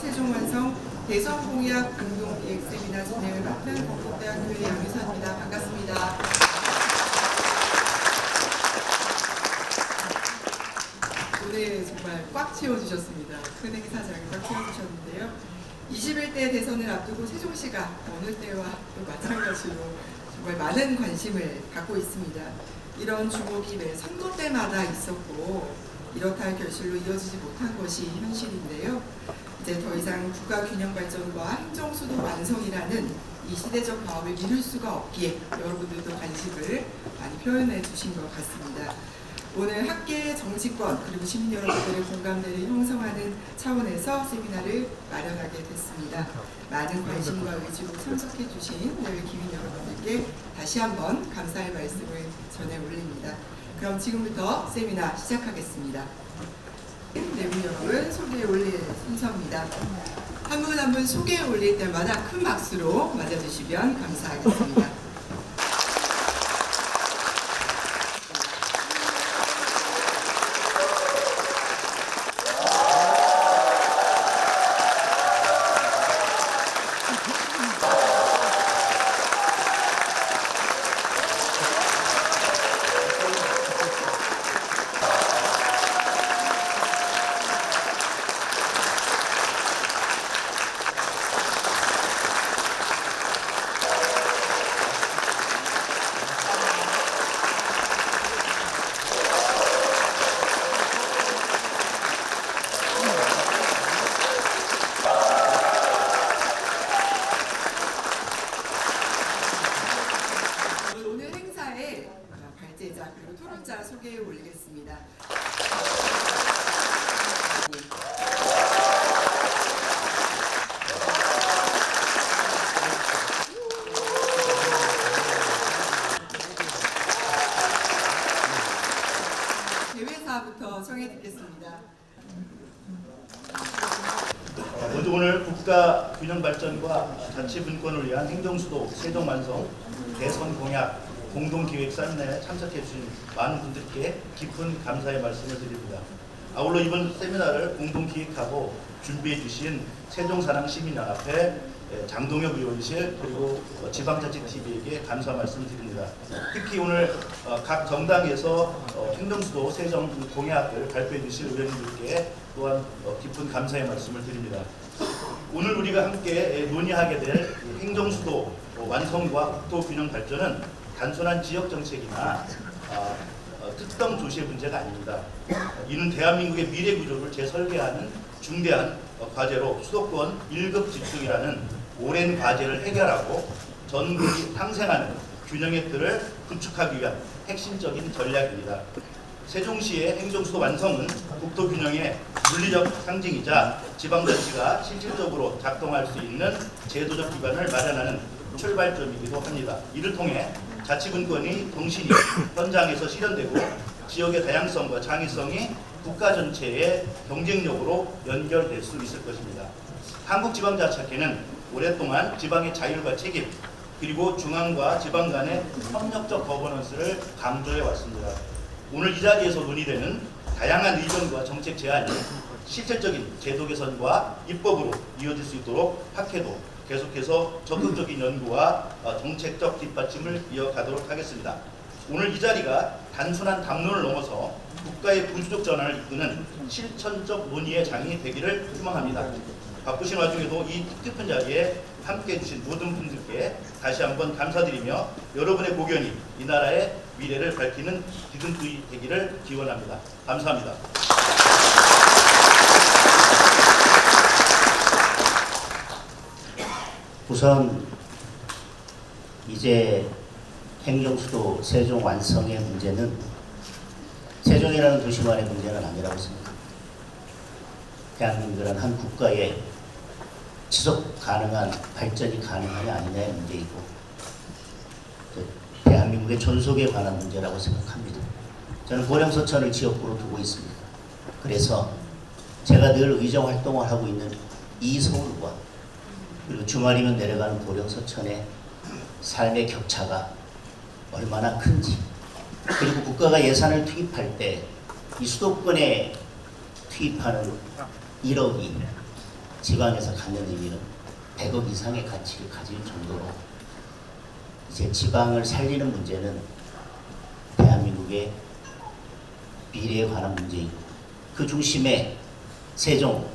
세종완성 대선 공약 공동기획 세미나 진행을 맡은 건국대학교의 양유선입니다. 반갑습니다. 오늘 정말 꽉 채워주셨습니다. 큰 행사장을 꽉 채워주셨는데요. 21대 대선을 앞두고 세종시가 어느 때와 또 마찬가지로 정말 많은 관심을 갖고 있습니다. 이런 주목이 매 선거 때마다 있었고 이렇다 할 결실로 이어지지 못한 것이 현실인데요. 이제 더 이상 국가 균형 발전과 행정 수도 완성이라는 이 시대적 과업을 미룰 수가 없기에 여러분들도 관심을 많이 표현해 주신 것 같습니다. 오늘 학계, 정치권, 그리고 시민 여러분들의 공감대를 형성하는 차원에서 세미나를 마련하게 됐습니다. 많은 관심과 의지로 참석해 주신 오늘 기민 여러분들께 다시 한번 감사의 말씀을 전해 올립니다. 그럼 지금부터 세미나 시작하겠습니다. 내분 여러분 소개해 올릴 순서입니다. 한 분 한 분 소개해 올릴 때마다 큰 박수로 맞아주시면 감사하겠습니다. 발제자 그리고 토론자 소개해 올리겠습니다. 대회사부터 청해 듣겠습니다. 먼저 오늘 국가 균형 발전과 자치 분권을 위한 행정수도 세종 완성 대선 공약 공동기획 세미나에 참석해 주신 많은 분들께 깊은 감사의 말씀을 드립니다. 아울러 이번 세미나를 공동기획하고 준비해 주신 세종사랑 시민연합회 장동혁 의원실 그리고 지방자치TV에게 감사 말씀드립니다. 특히 오늘 각 정당에서 행정수도 세종 공약을 발표해 주실 의원님들께 또한 깊은 감사의 말씀을 드립니다. 오늘 우리가 함께 논의하게 될 행정수도 완성과 국토균형 발전은 단순한 지역 정책이나 특정 도시의 문제가 아닙니다. 이는 대한민국의 미래 구조를 재설계하는 중대한 과제로 수도권 1급 집중이라는 오랜 과제를 해결하고 전국이 상생하는 균형의 틀을 구축하기 위한 핵심적인 전략입니다. 세종시의 행정수도 완성은 국토균형의 물리적 상징이자 지방자치가 실질적으로 작동할 수 있는 제도적 기반을 마련하는 출발점이기도 합니다. 이를 통해 자치분권이 정신이 현장에서 실현되고 지역의 다양성과 창의성이 국가 전체의 경쟁력으로 연결될 수 있을 것입니다. 한국지방자치학회는 오랫동안 지방의 자율과 책임 그리고 중앙과 지방 간의 협력적 거버넌스를 강조해 왔습니다. 오늘 이 자리에서 논의되는 다양한 의견과 정책 제안이 실질적인 제도 개선과 입법으로 이어질 수 있도록 학회도 계속해서 적극적인 연구와 정책적 뒷받침을 이어가도록 하겠습니다. 오늘 이 자리가 단순한 담론을 넘어서 국가의 구조적 전환을 이끄는 실천적 논의의 장이 되기를 희망합니다. 바쁘신 와중에도 이 뜻깊은 자리에 함께해 주신 모든 분들께 다시 한번 감사드리며 여러분의 고견이 이 나라의 미래를 밝히는 기둥불이 되기를 기원합니다. 감사합니다. 우선 이제 행정수도 세종 완성의 문제는 세종이라는 도시만의 문제는 아니라고 생각합니다. 대한민국이라는 한 국가의 지속 가능한 발전이 가능하냐 아니냐의 문제이고 대한민국의 존속에 관한 문제라고 생각합니다. 저는 보령서천을 지역구로 두고 있습니다. 그래서 제가 늘 의정활동을 하고 있는 이 서울과 그리고 주말이면 내려가는 보령서천의 삶의 격차가 얼마나 큰지, 그리고 국가가 예산을 투입할 때 이 수도권에 투입하는 1억이 지방에서 갖는 의미는 100억 이상의 가치를 가질 정도로 이제 지방을 살리는 문제는 대한민국의 미래에 관한 문제이고 그 중심에 세종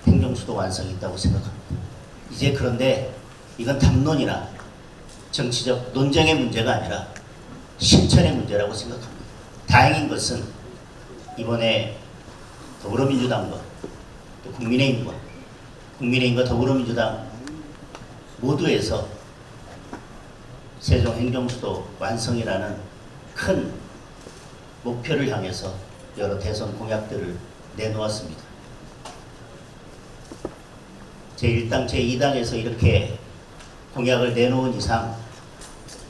행정수도 완성이 있다고 생각합니다. 이제 그런데 이건 담론이나 정치적 논쟁의 문제가 아니라 실천의 문제라고 생각합니다. 다행인 것은 이번에 더불어민주당과 또 국민의힘과 더불어민주당 모두에서 세종 행정수도 완성이라는 큰 목표를 향해서 여러 대선 공약들을 내놓았습니다. 제1당, 제2당에서 이렇게 공약을 내놓은 이상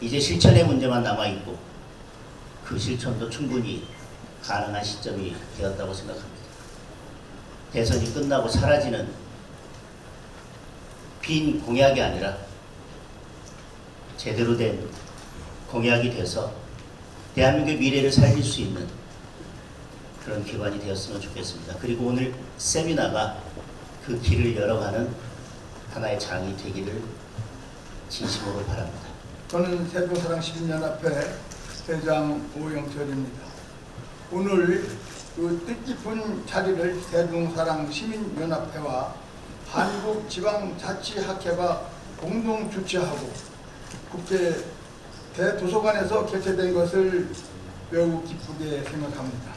이제 실천의 문제만 남아있고 그 실천도 충분히 가능한 시점이 되었다고 생각합니다. 대선이 끝나고 사라지는 빈 공약이 아니라 제대로 된 공약이 돼서 대한민국의 미래를 살릴 수 있는 그런 기관이 되었으면 좋겠습니다. 그리고 오늘 세미나가 그 길을 열어가는 하나의 장이 되기를 진심으로 바랍니다. 저는 세종사랑 시민연합회 회장 오영철입니다. 오늘 그 뜻깊은 자리를 세종사랑 시민연합회와 한국지방자치학회가 공동 주최하고 국제 대도서관에서 개최된 것을 매우 기쁘게 생각합니다.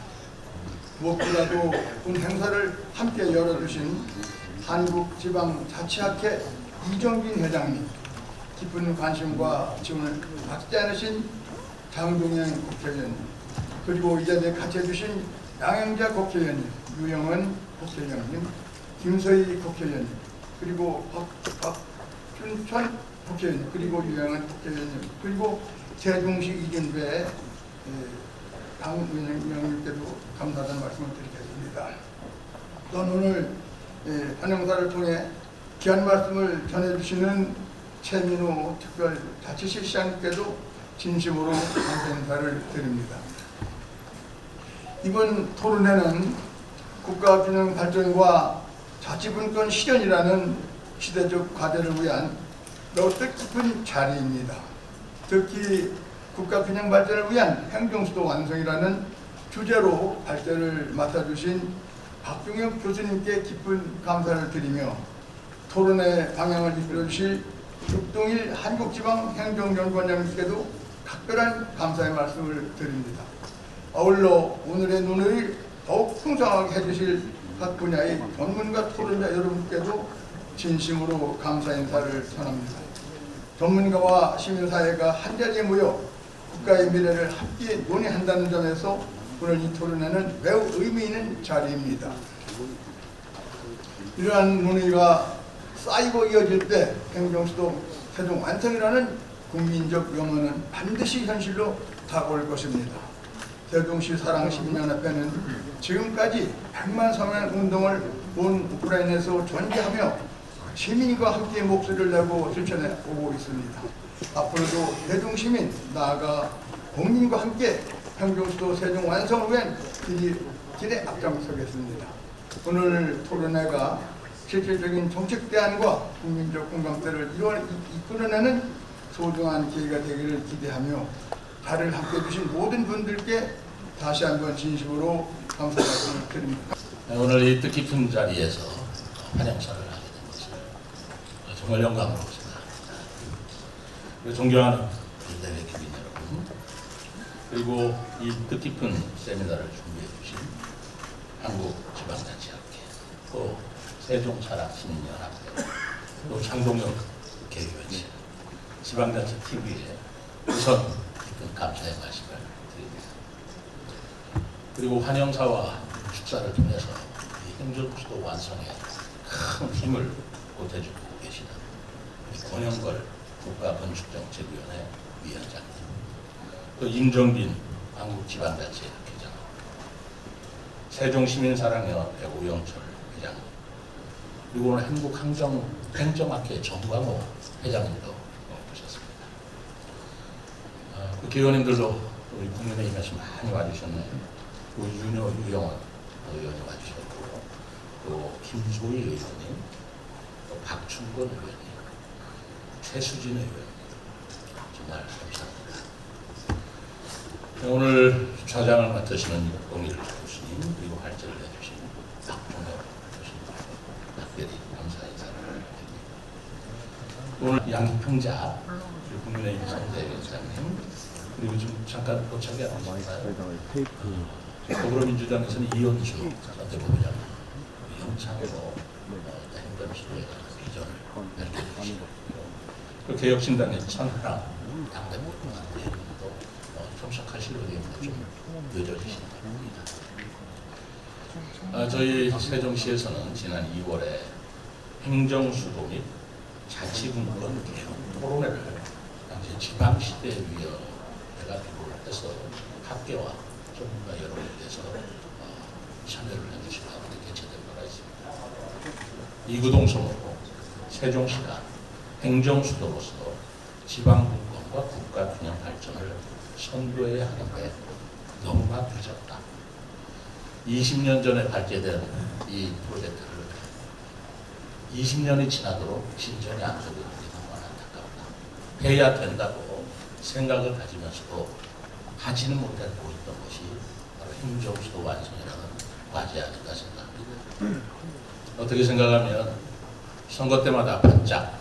무엇보다도 본 행사를 함께 열어주신 한국지방자치학회 이정빈 회장님, 깊은 관심과 지원을 받지 않으신 장동영 국회의원님, 그리고 이 자리에 같이 해주신 양영자 국회의원님, 유영은 국회의원님, 김서희 국회의원님, 그리고 박준천 국회의원님, 그리고 유영은 국회의원님, 그리고 세종시 이준배 당위원님께도 감사하다는 말씀을 드리겠습니다. 또한 오늘 환영사를 통해 귀한 말씀을 전해주시는 최민호 특별자치실장님께도 진심으로 감사 인사를 드립니다. 이번 토론회는 국가균형 발전과 자치분권 실현이라는 시대적 과제를 위한 매우 뜻깊은 자리입니다. 특히 국가균형 발전을 위한 행정수도 완성이라는 주제로 발제를 맡아주신 박종혁 교수님께 깊은 감사를 드리며 토론의 방향을 이끌어주실 육동일 한국지방행정연구원장님께도 각별한 감사의 말씀을 드립니다. 아울러 오늘의 논의를 더욱 풍성하게 해주실 각 분야의 전문가 토론자 여러분께도 진심으로 감사 인사를 전합니다. 전문가와 시민사회가 한자리에 모여 국가의 미래를 함께 논의한다는 점에서 오늘 이 토론회는 매우 의미 있는 자리입니다. 이러한 논의가 쌓이고 이어질 때 행정수도 세종 완성이라는 국민적 염원은 반드시 현실로 다가올 것입니다. 세종시 사랑 시민연합회는 지금까지 100만 서명 운동을 온 우크라이나에서 전개하며 시민과 함께 목소리를 내고 실천해 오고 있습니다. 앞으로도 세종시민 나아가 국민과 함께 행정수도 세종 완성을 위한 길에 앞장서겠습니다. 오늘 토론회가 실질적인 정책 대안과 국민적 공감대를 이끌어내는 소중한 기회가 되기를 기대하며 자리를 함께해 주신 모든 분들께 다시 한번 진심으로 감사 말씀을 드립니다. 오늘 이 뜻깊은 자리에서 환영사를 하게 된 것을 정말 영광으로 생각합니다. 존경하는 대회 기민 여러분, 그리고 이 뜻깊은 세미나를 준비해 주신 한국지방자치학회, 또 세종사랑 시민연합회, 또 장동영 개의원님, 지방자치TV에 우선 깊은 감사의 말씀을 드립니다. 그리고 환영사와 축사를 통해서 이 행정수도 완성에 큰 힘을 보태주고 계시는 권영걸 국가건축정책위원회 위원장님, 또 임정빈 한국지방자치회장, 세종시민사랑연합회 오영철 회장님, 그리고 오늘 한국행정학회 정광호 회장님도 오셨습니다. 그 기관님들도 우리 국민의힘에서 많이 와주셨네요. 우리 유영원 의원이 와주셨고, 또 또 김소희 의원님, 또 박충건 의원님, 최수진 의원님, 정말 감사합니다. 오늘 주차장을 맡으시는 동일을 교수님, 그리고 활제를 해주신 박종혁 교수님, 특별히 감사 인사를 드립니다. 오늘 양평자, 그리고 국민의힘 선대위원장님, 그리고 좀 잠깐 도착이 안 되셨나요? 더불어민주당에서는 이현수 선대본부장, 영창으로 행정수도에 관한 비전을 밝혀주시고, 그 개혁신당의 천하람 당대표한테 또 참석하실 의뢰인도 좀 늦어지신 것 같습니다. 저희 세종시에서는 지난 2월에 행정수도 및 자치분권 개혁 토론회를 당시 지방시대위원회가 해서 학계와 전문가 여러분께서 참여를 해주시고 개최된 바가 있습니다. 이구동성으로 세종시가 행정수도로서 지방분권과 국가균형 발전을 선도해야 하는데 너무나 늦었다. 20년 전에 발제된 이 프로젝트를 20년이 지나도록 진전이 안 되고 있는 게 너무 안타깝다. 해야 된다고 생각을 가지면서도 하지는 못하고 있던 것이 바로 행정수도 완성이라는 과제 아닌가 생각합니다. 어떻게 생각하면 선거 때마다 반짝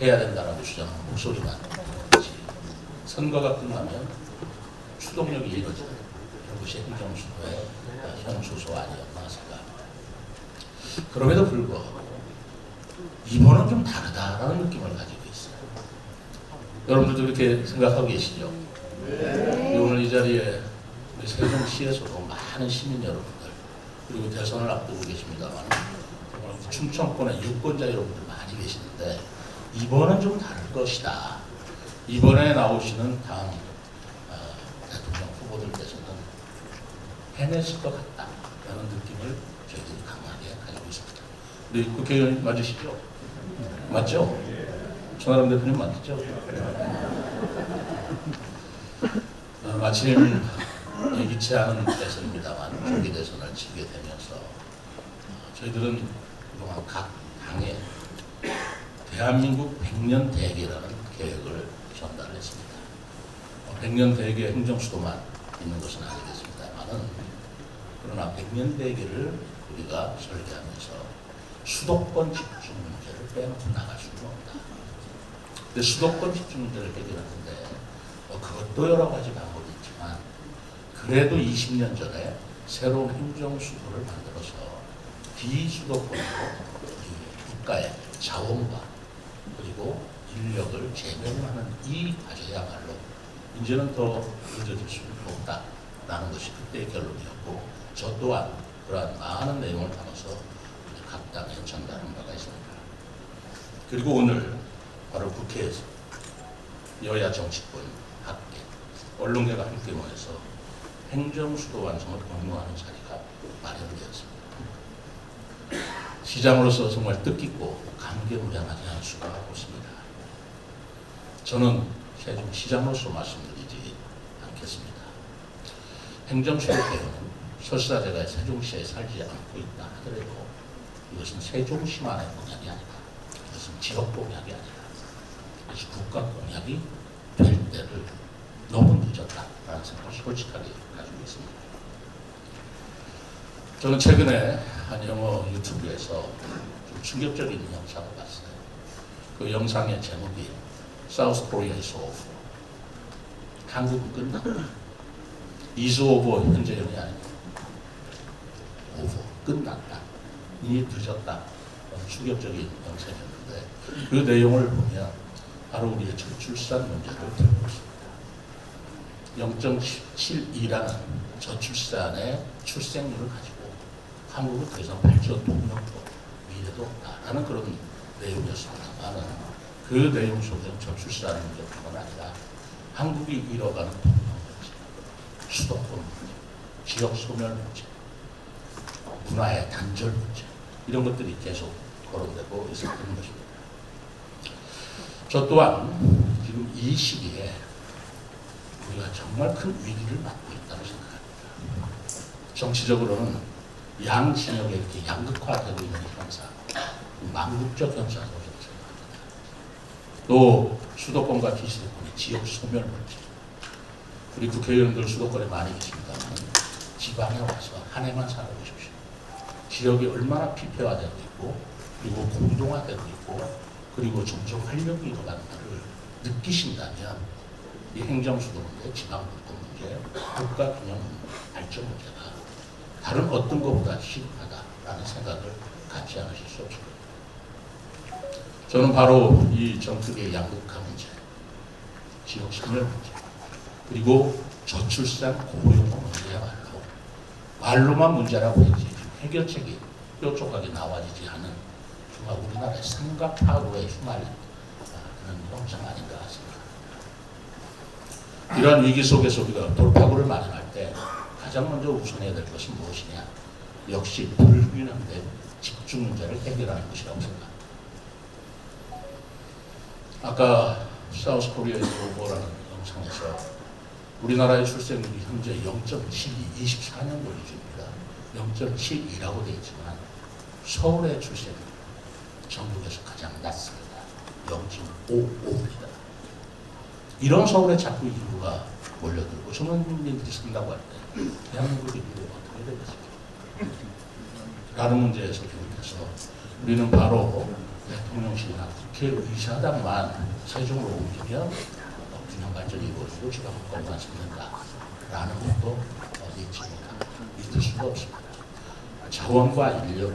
해야 된다라고 주장하는 목소리만 그렇지, 선거가 끝나면 추동력이 이루어지는 이것이 행정수도의 현수소 아니었나 생각합니다. 그럼에도 불구하고 이번은 좀 다르다라는 느낌을 가지고 있어요. 여러분들도 그렇게 생각하고 계시죠? 오늘 이 자리에 우리 세종시에서도 많은 시민 여러분들, 그리고 대선을 앞두고 계십니다만 충청권의 유권자 여러분들 많이 계시는데 이번은 좀 다를 것이다. 이번에 나오시는 다음 대통령 후보들께서는 해냈을 것 같다라는 느낌을 저희들이 강하게 가지고 있습니다. 우리 국회의원 맞으시죠? 맞죠? 천하람 대표님 맞죠? 마침 예기치 않은 대선입니다만 조기 대선을 치게 되면서 저희들은 그동안 각 당에 대한민국 100년 대계라는 계획을 전달했습니다. 100년 대계 행정수도만 있는 것은 아니겠습니다만은 그러나 100년 대계를 우리가 설계하면서 수도권 집중 문제를 빼놓고 나갈 수는 없다. 근데 수도권 집중 문제를 해결하는데 그것도 여러 가지 방법이 있지만 그래도 20년 전에 새로운 행정수도를 만들어서 비수도권으로 국가의 자원과 그리고 인력을 제공하는 이 과제야말로 이제는 더 늦어질 수는 없다라는 것이 그때의 결론이었고, 저 또한 그러한 많은 내용을 담아서 각 당에 전달한 바가 있습니다. 그리고 오늘 바로 국회에서 여야 정치권, 학계, 언론계가 함께 모여서 행정수도 완성을 공유하는 자리가 마련되었습니다. 시장으로서 정말 뜻깊고 감개무량하지 않을 수가 없습니다. 저는 세종시장으로서 말씀드리지 않겠습니다. 행정수도 개혁은 설사 제가 세종시에 살지 않고 있다 하더라도 이것은 세종시만의 공약이 아니다. 이것은 지역 공약이 아니라 이것이 국가 공약이 될 때를 너무 늦었다라는 생각을 솔직하게 가지고 있습니다. 저는 최근에 한 영어 유튜브에서 좀 충격적인 영상을 봤어요. 그 영상의 제목이 South Korea is over. 한국은 끝났다. is over 현재형이 아니고 over 끝났다. 이미 늦었다. 충격적인 영상이었는데 그 내용을 보면 바로 우리의 저출산 문제를 들고 있습니다. 0.72라는 저출산의 출생률을 가지고 한국은 더 이상 발전 동력도 미래도 없다라는 그런 내용이었습니다만 그 내용 속에 저출산 문제뿐만 아니라 한국이 잃어가는 동력 문제, 수도권 문제, 지역 소멸 문제, 문화의 단절 문제 이런 것들이 계속 거론되고 있었던 것입니다. 저 또한 지금 이 시기에 우리가 정말 큰 위기를 맞고 있다고 생각합니다. 정치적으로는 양 진영에 이렇게 양극화되고 있는 현상, 망국적 현상으로 생각합니다. 또 수도권과 비수도권의 지역 소멸 문제. 우리 국회의원들 수도권에 많이 계십니다만 지방에 와서 한 해만 살아보십시오. 지역이 얼마나 피폐화되고 있고 그리고 공동화되고 있고 그리고 점점 활력이 일어나는가를 느끼신다면 이 행정수도 문제, 지방분권 문제, 국가균형 발전 문제가 다른 어떤 것보다 심하다라는 생각을 갖지 않으실 수 없습니다. 저는 바로 이 정책의 양극화 문제, 지역 소멸 문제, 그리고 저출산 고령화 문제야말로 말로만 문제라고 했지 해결책이 뾰족하게 나와지지 않은 정말 우리나라의 삼각파도에 휘말린 그런 현상 아닌가 생각합니다. 이러한 위기 속에서 우리가 돌파구를 마련할 때 가장 먼저 우선해야 될 것은 무엇이냐? 역시 불균형된 집중 문제를 해결하는 것이라고 생각합니다. 아까 사우스 코리아의 글로벌라는 영상에서 우리나라의 출생률이 현재 0.72, 24년도 기준입니다. 0.72라고 되어 있지만 서울의 출생률 전국에서 가장 낮습니다. 0.55입니다. 이런 서울에 자꾸 인구가 몰려들고 전원주민들이 산다고 할 때 대한민국 인구가 어떻게 되겠습니까? 라는 문제에서 비롯해서 우리는 바로 대통령실이나 국회의사당만 세종으로 옮기면 균형 발전이 이루어지고 지방분권만 생긴다라는 것도 믿을 수가 없습니다. 자원과 인력이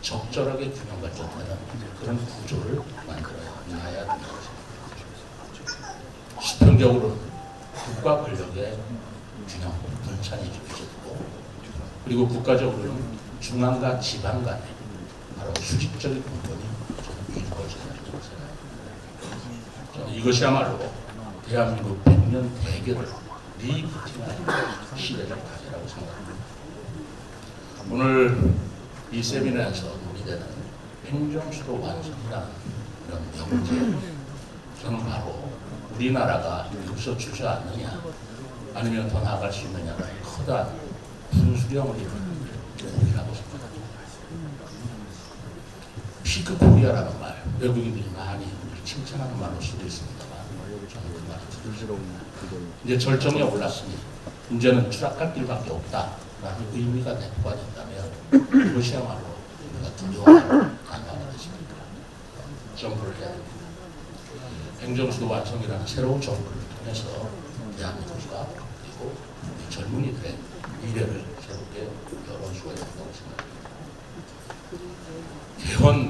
적절하게 균형 발전되는 그런 구조를 만들어야 된다고 생각합니다. 수평적으로는 국가 권력의 균형 분산이 이루어지고 그리고 국가적으로는 중앙과 지방 간의 바로 수직적인 분권이 저는 이루어져야 된다고 생각합니다. 저는 이것이야말로 대한민국 100년 대결을 리부팅하는 시대적 과제라고 생각합니다. 오늘 이 세미나에서 논의되는 행정수도 완성이라는 이런 명제, 저는 바로 우리나라가 여기서 주저앉느냐 아니면 더 나아갈 수 있느냐는 커다란 분수령을 이루는 고민이라고 생각합니다. 피크 코리아라는 말, 외국인들이 많이 칭찬하는 말로 쓰고 있습니다만 저는 그 말을 들으시더군요. 이제 절정에 올랐으니 이제는 추락할 길밖에 없다라는 의미가 내포화된다면 그것이야말로 우리가 두려워하는 단어가 되겠습니다. 정부를 해야 됩니다. 행정수도 완성이라는 새로운 정부를 통해서 대한민국과 그리고 젊은이들의 미래를 새롭게 열어주어야 된다고 생각합니다.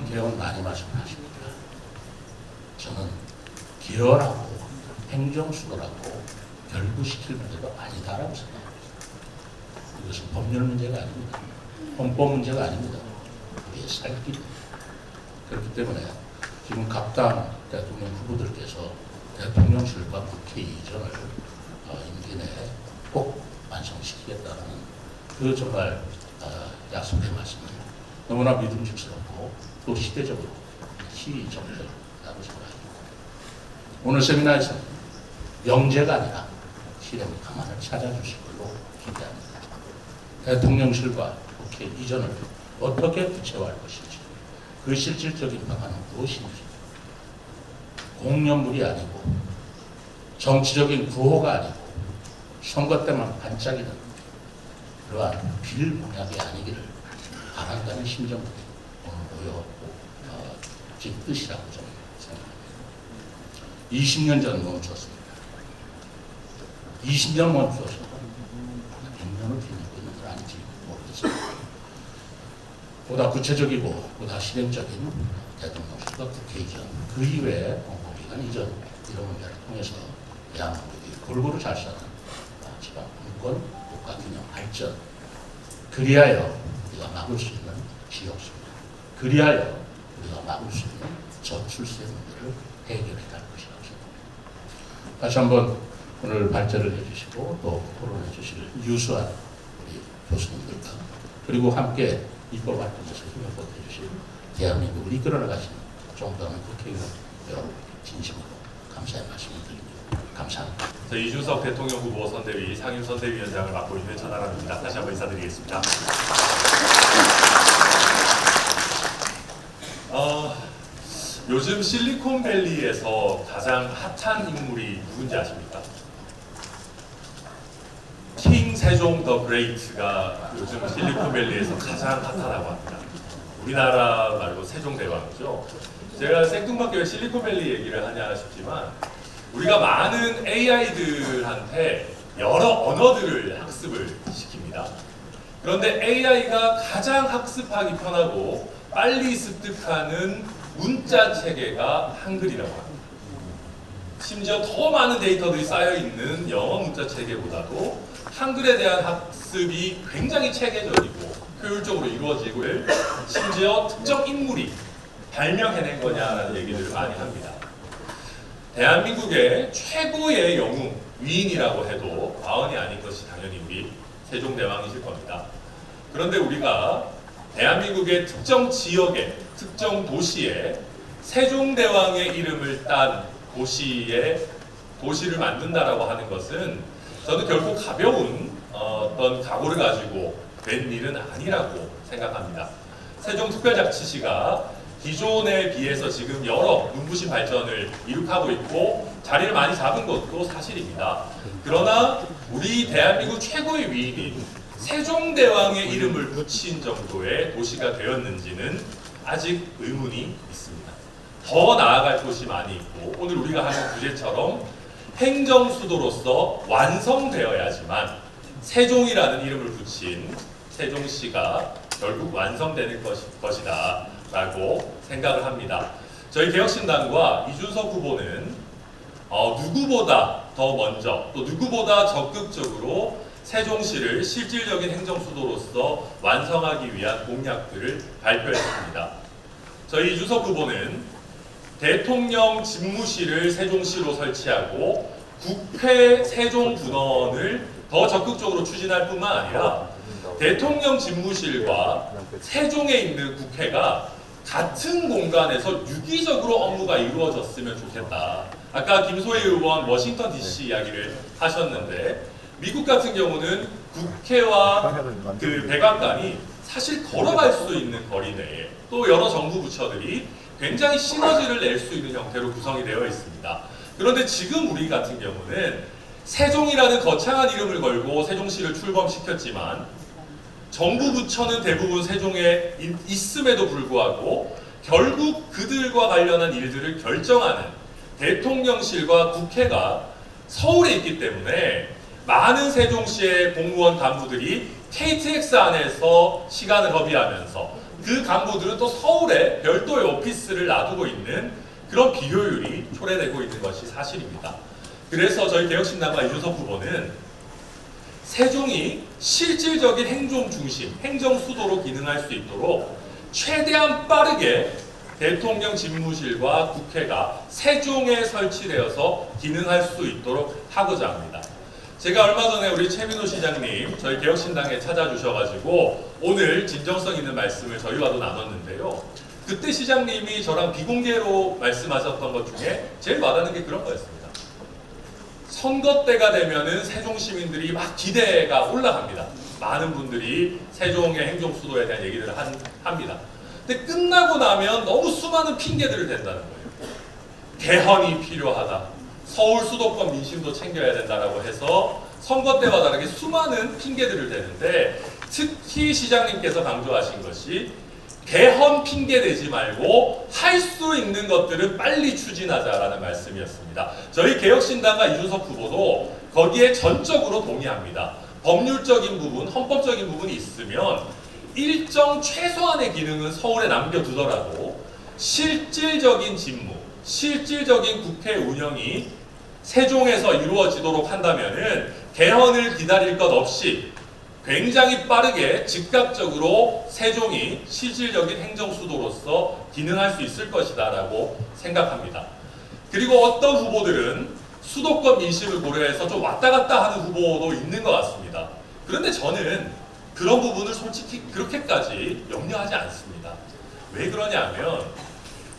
개헌 많이 말씀하십니다. 저는 개헌하고 행정수도라고 결부시킬 문제가 아니다라고 생각합니다. 이것은 법률 문제가 아닙니다. 헌법 문제가 아닙니다. 우리의 살길입니다. 그렇기 때문에 지금 각 당 대통령 후보들께서 대통령실과 국회 이전을 임기 내에 꼭 완성시키겠다는 그 정말 약속의 말씀을 너무나 믿음직스럽고 또 시대적으로 시의적절하다고 생각합니다. 오늘 세미나에서는 영재가 아니라 실행 가만을 찾아주실 걸로 기대합니다. 대통령실과 국회 이전을 어떻게 구체화할 것인지 그 실질적인 방안은 무엇인지 공연물이 아니고 정치적인 구호가 아니고 선거 때만 반짝이는 그러한 빌공약이 아니기를 바란다는 심정으로 오늘 모여 뜻이라고 저는 생각합니다. 20년 전 멈췄습니다. 20년 멈춰서 100년을 뒤집고 있는 건 아닌지 모르겠습니다. 보다 구체적이고 보다 실행적인 대통령실과 국회 이전, 그 이외의 공공기관 이전 이런 문제를 통해서 대한민국이 골고루 잘 사는 지방 분권, 국가균형 발전, 그리하여 우리가 막을 수 있는 지역수입니다. 그리하여 우리가 막을 수 있는 저출생 문제를 해결해 갈 것이라고 생각합니다. 다시 한번 오늘 발제를 해주시고 또 토론해 주실 유수한 우리 교수님들과 그리고 함께 입법 활동에서 힘을 보태 주실 대한민국을 이끌어나가시는 존경하는 국회의원 여러분 진심으로 감사의 말씀을 드립니다. 감사합니다. 이준석 대통령 후보 선대위 상임선대위원장을 맡고 있는 전하람입니다. 다시 한번 인사드리겠습니다. 요즘 실리콘밸리에서 가장 핫한 인물이 누군지 아십니까? 킹 세종 더 그레이트가 요즘 실리콘밸리에서 가장 핫하다고 합니다. 우리나라 말로 세종대왕이죠. 제가 생뚱맞게 왜 실리콘밸리 얘기를 하냐 싶지만 우리가 많은 AI들한테 여러 언어들을 학습을 시킵니다. 그런데 AI가 가장 학습하기 편하고 빨리 습득하는 문자 체계가 한글이라고 합니다. 심지어 더 많은 데이터들이 쌓여있는 영어 문자 체계보다도 한글에 대한 학습이 굉장히 체계적이고 효율적으로 이루어지고 심지어 특정 인물이 발명해낸 거냐라는 얘기들을 많이 합니다. 대한민국의 최고의 영웅, 위인이라고 해도 과언이 아닌 것이 당연히 우리 세종대왕이실 겁니다. 그런데 우리가 대한민국의 특정 지역에, 특정 도시에 세종대왕의 이름을 딴 도시를 만든다라고 하는 것은 저는 결코 가벼운 어떤 각오를 가지고 된 일은 아니라고 생각합니다. 세종특별자치시가 기존에 비해서 지금 여러 눈부신 발전을 이룩하고 있고 자리를 많이 잡은 것도 사실입니다. 그러나 우리 대한민국 최고의 위인인 세종대왕의 이름을 붙인 정도의 도시가 되었는지는 아직 의문이 있습니다. 더 나아갈 곳이 많이 있고 오늘 우리가 하는 주제처럼 행정수도로서 완성되어야지만 세종이라는 이름을 붙인 세종시가 결국 완성되는 것이다 라고 생각을 합니다. 저희 개혁신당과 이준석 후보는 누구보다 더 먼저 또 누구보다 적극적으로 세종시를 실질적인 행정수도로서 완성하기 위한 공약들을 발표했습니다. 저희 이준석 후보는 대통령 집무실을 세종시로 설치하고 국회 세종분원을 더 적극적으로 추진할 뿐만 아니라 대통령 집무실과 세종에 있는 국회가 같은 공간에서 유기적으로 업무가 이루어졌으면 좋겠다. 아까 김소혜 의원 워싱턴 DC 이야기를 하셨는데 미국 같은 경우는 국회와 그 백악관이 사실 걸어갈 수 있는 거리 내에 또 여러 정부 부처들이 굉장히 시너지를 낼 수 있는 형태로 구성이 되어 있습니다. 그런데 지금 우리 같은 경우는 세종이라는 거창한 이름을 걸고 세종시를 출범시켰지만 정부 부처는 대부분 세종에 있음에도 불구하고 결국 그들과 관련한 일들을 결정하는 대통령실과 국회가 서울에 있기 때문에 많은 세종시의 공무원 간부들이 KTX 안에서 시간을 허비하면서 그 간부들은 또 서울에 별도의 오피스를 놔두고 있는 그런 비효율이 초래되고 있는 것이 사실입니다. 그래서 저희 개혁신당과 이준석 후보는 세종이 실질적인 행정 중심, 행정 수도로 기능할 수 있도록 최대한 빠르게 대통령 집무실과 국회가 세종에 설치되어서 기능할 수 있도록 하고자 합니다. 제가 얼마 전에 우리 최민호 시장님 저희 개혁신당에 찾아주셔가지고 오늘 진정성 있는 말씀을 저희와도 나눴는데요. 그때 시장님이 저랑 비공개로 말씀하셨던 것 중에 제일 와닿는 게 그런 거였습니다. 선거 때가 되면은 세종 시민들이 막 기대가 올라갑니다. 많은 분들이 세종의 행정 수도에 대한 얘기들을 합니다. 근데 끝나고 나면 너무 수많은 핑계들을 댄다는 거예요. 개헌이 필요하다. 서울 수도권 민심도 챙겨야 된다라고 해서 선거 때와 다르게 수많은 핑계들을 대는데 특히 시장님께서 강조하신 것이 개헌 핑계 대지 말고 할 수 있는 것들은 빨리 추진하자라는 말씀이었습니다. 저희 개혁신당과 이준석 후보도 거기에 전적으로 동의합니다. 법률적인 부분, 헌법적인 부분이 있으면 일정 최소한의 기능은 서울에 남겨두더라도 실질적인 직무, 실질적인 국회 운영이 세종에서 이루어지도록 한다면은 개헌을 기다릴 것 없이 굉장히 빠르게 즉각적으로 세종이 실질적인 행정수도로서 기능할 수 있을 것이다 라고 생각합니다. 그리고 어떤 후보들은 수도권 민심을 고려해서 좀 왔다 갔다 하는 후보도 있는 것 같습니다. 그런데 저는 그런 부분을 솔직히 그렇게까지 염려하지 않습니다. 왜 그러냐면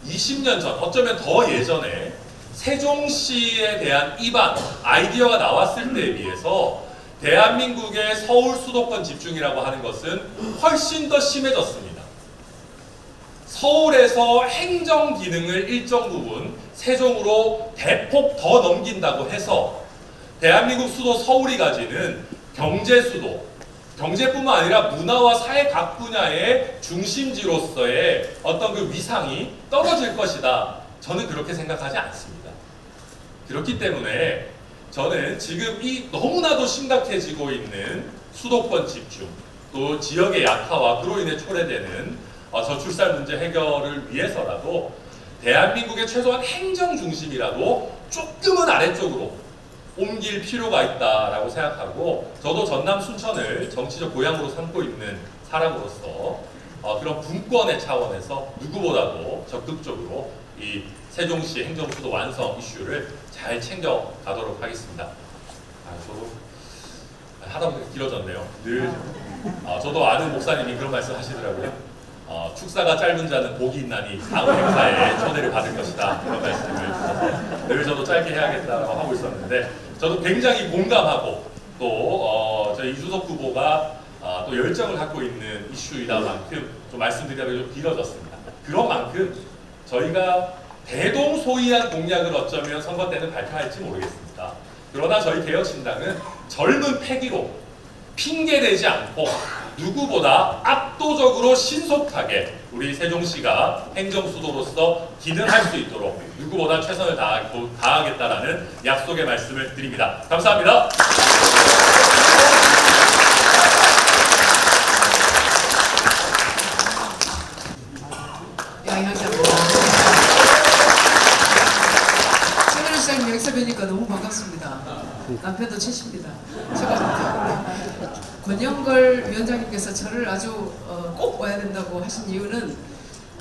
20년 전, 어쩌면 더 예전에 세종시에 대한 입안, 아이디어가 나왔을 때에 비해서 대한민국의 서울 수도권 집중이라고 하는 것은 훨씬 더 심해졌습니다. 서울에서 행정 기능을 일정 부분 세종으로 대폭 더 넘긴다고 해서 대한민국 수도 서울이 가지는 경제 수도, 경제뿐만 아니라 문화와 사회 각 분야의 중심지로서의 어떤 그 위상이 떨어질 것이다. 저는 그렇게 생각하지 않습니다. 그렇기 때문에 저는 지금 이 너무나도 심각해지고 있는 수도권 집중, 또 지역의 약화와 그로 인해 초래되는 저출산 문제 해결을 위해서라도 대한민국의 최소한 행정 중심이라도 조금은 아래쪽으로 옮길 필요가 있다라고 생각하고, 저도 전남 순천을 정치적 고향으로 삼고 있는 사람으로서 그런 분권의 차원에서 누구보다도 적극적으로 이 세종시 행정수도 완성 이슈를 잘 챙겨가도록 하겠습니다. 저도 하다 보니까 길어졌네요. 늘 저도 아는 목사님이 그런 말씀 하시더라고요. 축사가 짧은 자는 복이 있나니 다음 행사에 초대를 받을 것이다, 그런 말씀을 드려서 늘 저도 짧게 해야겠다고 하고 있었는데, 저도 굉장히 공감하고 또 저희 이준석 후보가 또 열정을 갖고 있는 이슈이다 만큼 좀 말씀드리자면 좀 길어졌습니다. 그런 만큼 저희가 대동소이한 공약을 어쩌면 선거 때는 발표할지 모르겠습니다. 그러나 저희 개혁신당은 젊은 패기로 핑계대지 않고 누구보다 압도적으로 신속하게 우리 세종시가 행정수도로서 기능할 수 있도록 누구보다 최선을 다하겠다라는 약속의 말씀을 드립니다. 감사합니다. 최민호 시장님 여기서 뵈니까 너무 반갑습니다. 남편도 최씨입니다. 제가 권영걸 위원장님께서 저를 아주 꼭 와야 된다고 하신 이유는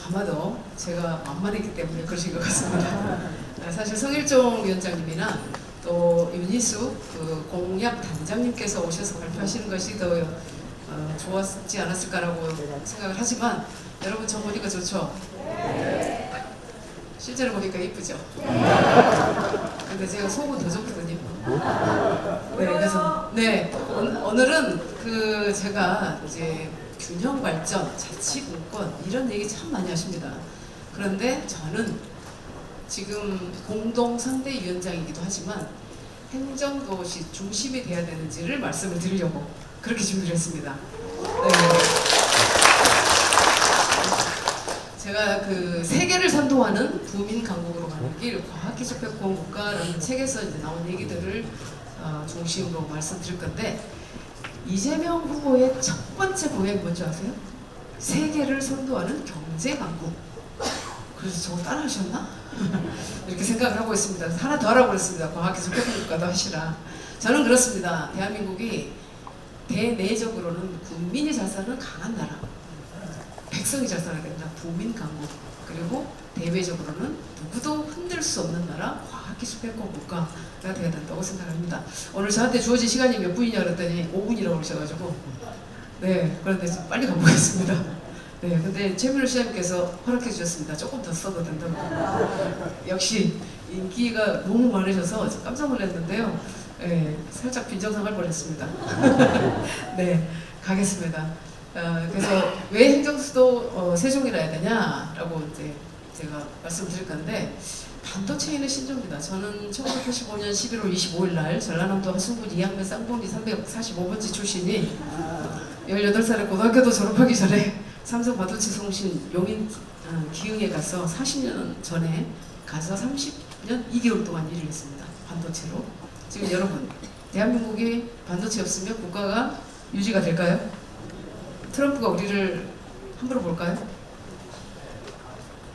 아마도 제가 만만했기 때문에 그러신 것 같습니다. 사실 성일종 위원장님이나 또 윤희수 그 공약 단장님께서 오셔서 발표하시는 것이 더 좋았지 않았을까라고 생각을 하지만, 여러분 저 보니까 좋죠? 실제로 보니까 이쁘죠? 근데 제가 속은 더 좋거든요. 네, 그래서 오늘은 그 제가 이제 균형 발전, 자치 공권 이런 얘기 참 많이 하십니다. 그런데 저는 지금 공동 상대 위원장이기도 하지만 행정도시 중심이 돼야 되는지를 말씀을 드리려고 그렇게 준비를 했습니다. 네. 제가 그 세계를 선도하는 부민 강국으로 가는 길, 과학기술백공국가라는 책에서 이제 나온 얘기들을 중심으로 말씀드릴 건데, 이재명 후보의 첫 번째 공약이 뭔지 아세요? 세계를 선도하는 경제 강국. 그래서 저거 따라하셨나? 이렇게 생각을 하고 있습니다. 하나 더 하라고 그랬습니다. 과학기술백공국가도 하시라. 저는 그렇습니다. 대한민국이 대내적으로는 국민이 잘 사는 강한 나라, 백성이 잘 살아야 된다. 부민 강국. 그리고 대외적으로는 누구도 흔들 수 없는 나라, 과학기술백공 국가가 되어야 된다고 생각합니다. 오늘 저한테 주어진 시간이 몇 분이냐 그랬더니 5분이라고 그러셔가지고 그런데 좀 빨리 가보겠습니다. 근데 최민호 시장님께서 허락해 주셨습니다. 조금 더 써도 된다고. 역시 인기가 너무 많으셔서 깜짝 놀랐는데요. 살짝 빈정상할 뻔했습니다. 가겠습니다. 그래서 왜 행정수도 세종이라 해야 되냐라고 이제 제가 말씀드릴 건데, 반도체인의 신조입니다. 저는 1985년 11월 25일 날 전라남도 하순군 2학년 쌍봉리 345번지 출신이 18살에 고등학교도 졸업하기 전에 삼성 반도체 송신 용인 기흥에 가서 40년 전에 가서 30년 2개월 동안 일을 했습니다. 반도체로. 지금 여러분, 대한민국이 반도체 없으면 국가가 유지가 될까요? 트럼프가 우리를 함부로 볼까요?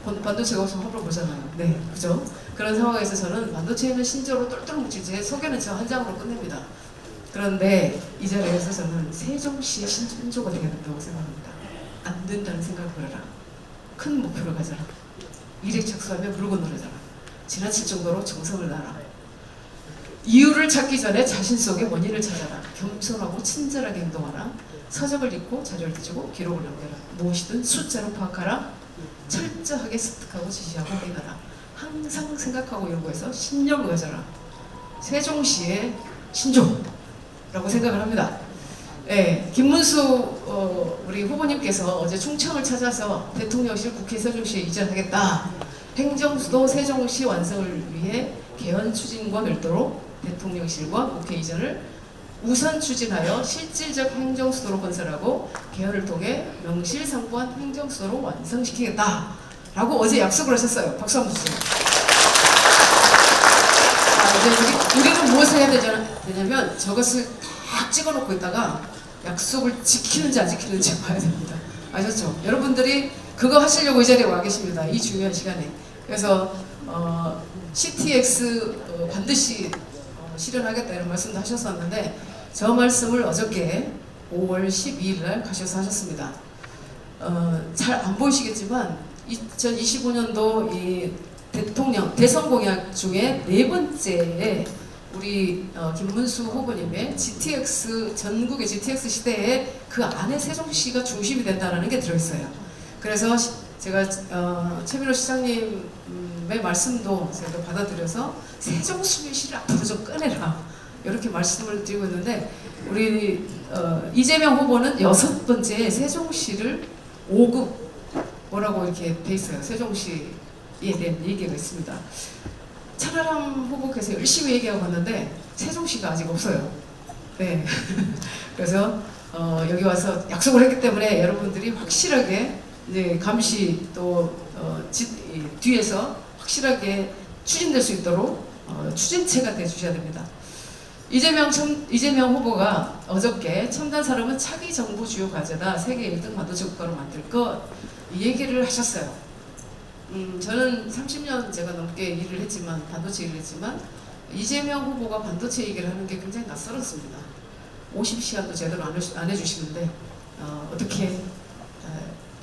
반도체가 없으면 함부로 보잖아요. 그죠? 그런 상황에서 저는 반도체는 신조로 똘똘 뭉친 제 소개는 저 한 장으로 끝냅니다. 그런데 이 자리에서 저는 세종시의 신조가 되어야 된다고 생각합니다. 안 된다는 생각을 버려라. 큰 목표를 가져라. 일에 착수하면 물 건너려져라. 지나칠 정도로 정성을 다하라. 이유를 찾기 전에 자신 속의 원인을 찾아라. 겸손하고 친절하게 행동하라. 서적을 읽고 자료를 뒤지고 기록을 남겨라. 무엇이든 숫자로 파악하라. 철저하게 습득하고 지시하고 행하라. 항상 생각하고 연구해서 신념을 가져라. 세종시의 신조. 라고 생각을 합니다. 예, 김문수 우리 후보님께서 어제 충청을 찾아서 대통령실 국회 세종시에 이전하겠다. 행정수도 세종시 완성을 위해 개헌 추진과 별도로 대통령실과 국회 이전을 우선 추진하여 실질적 행정수도로 건설하고 개헌을 통해 명실상부한 행정수도로 완성시키겠다. 라고 어제 약속을 하셨어요. 박수 한번 주세요. 이제 우리는 무엇을 해야 되냐면 저것을 딱 찍어놓고 있다가 약속을 지키는지 안 지키는지 봐야 됩니다. 아셨죠? 여러분들이 그거 하시려고 이 자리에 와 계십니다. 이 중요한 시간에. 그래서 CTX 반드시 실현하겠다 이런 말씀도 하셨었는데 저 말씀을 어저께 5월 12일 날 가셔서 하셨습니다. 잘 안 보이시겠지만 2025년도 이 대통령 대선 공약 중에 네 번째에 우리 김문수 후보님의 GTX 전국의 GTX 시대에 그 안에 세종시가 중심이 된다는 게 들어있어요. 그래서 제가 최민호 시장님의 말씀도 제가 받아들여서 세종시를 앞으로 좀 꺼내라 이렇게 말씀을 드리고 있는데 우리 이재명 후보는 6번째 세종시를 5급 뭐라고 이렇게 돼 있어요. 세종시에 대한 얘기가 있습니다. 차라람 후보께서 열심히 얘기하고 갔는데 세종시가 아직 없어요. 네. 그래서 여기 와서 약속을 했기 때문에 여러분들이 확실하게 이제 감시 또 뒤에서 확실하게 추진될 수 있도록 추진체가 돼 주셔야 됩니다. 이재명 후보가 어저께 첨단 산업은 차기 정부 주요 과제다. 세계 1등 반도체 국가로 만들 것 이 얘기를 하셨어요. 저는 30년 제가 넘게 일을 했지만 반도체 일을 했지만 이재명 후보가 반도체 얘기를 하는 게 굉장히 낯설었습니다. 50시간도 제대로 안 해주시는데 어떻게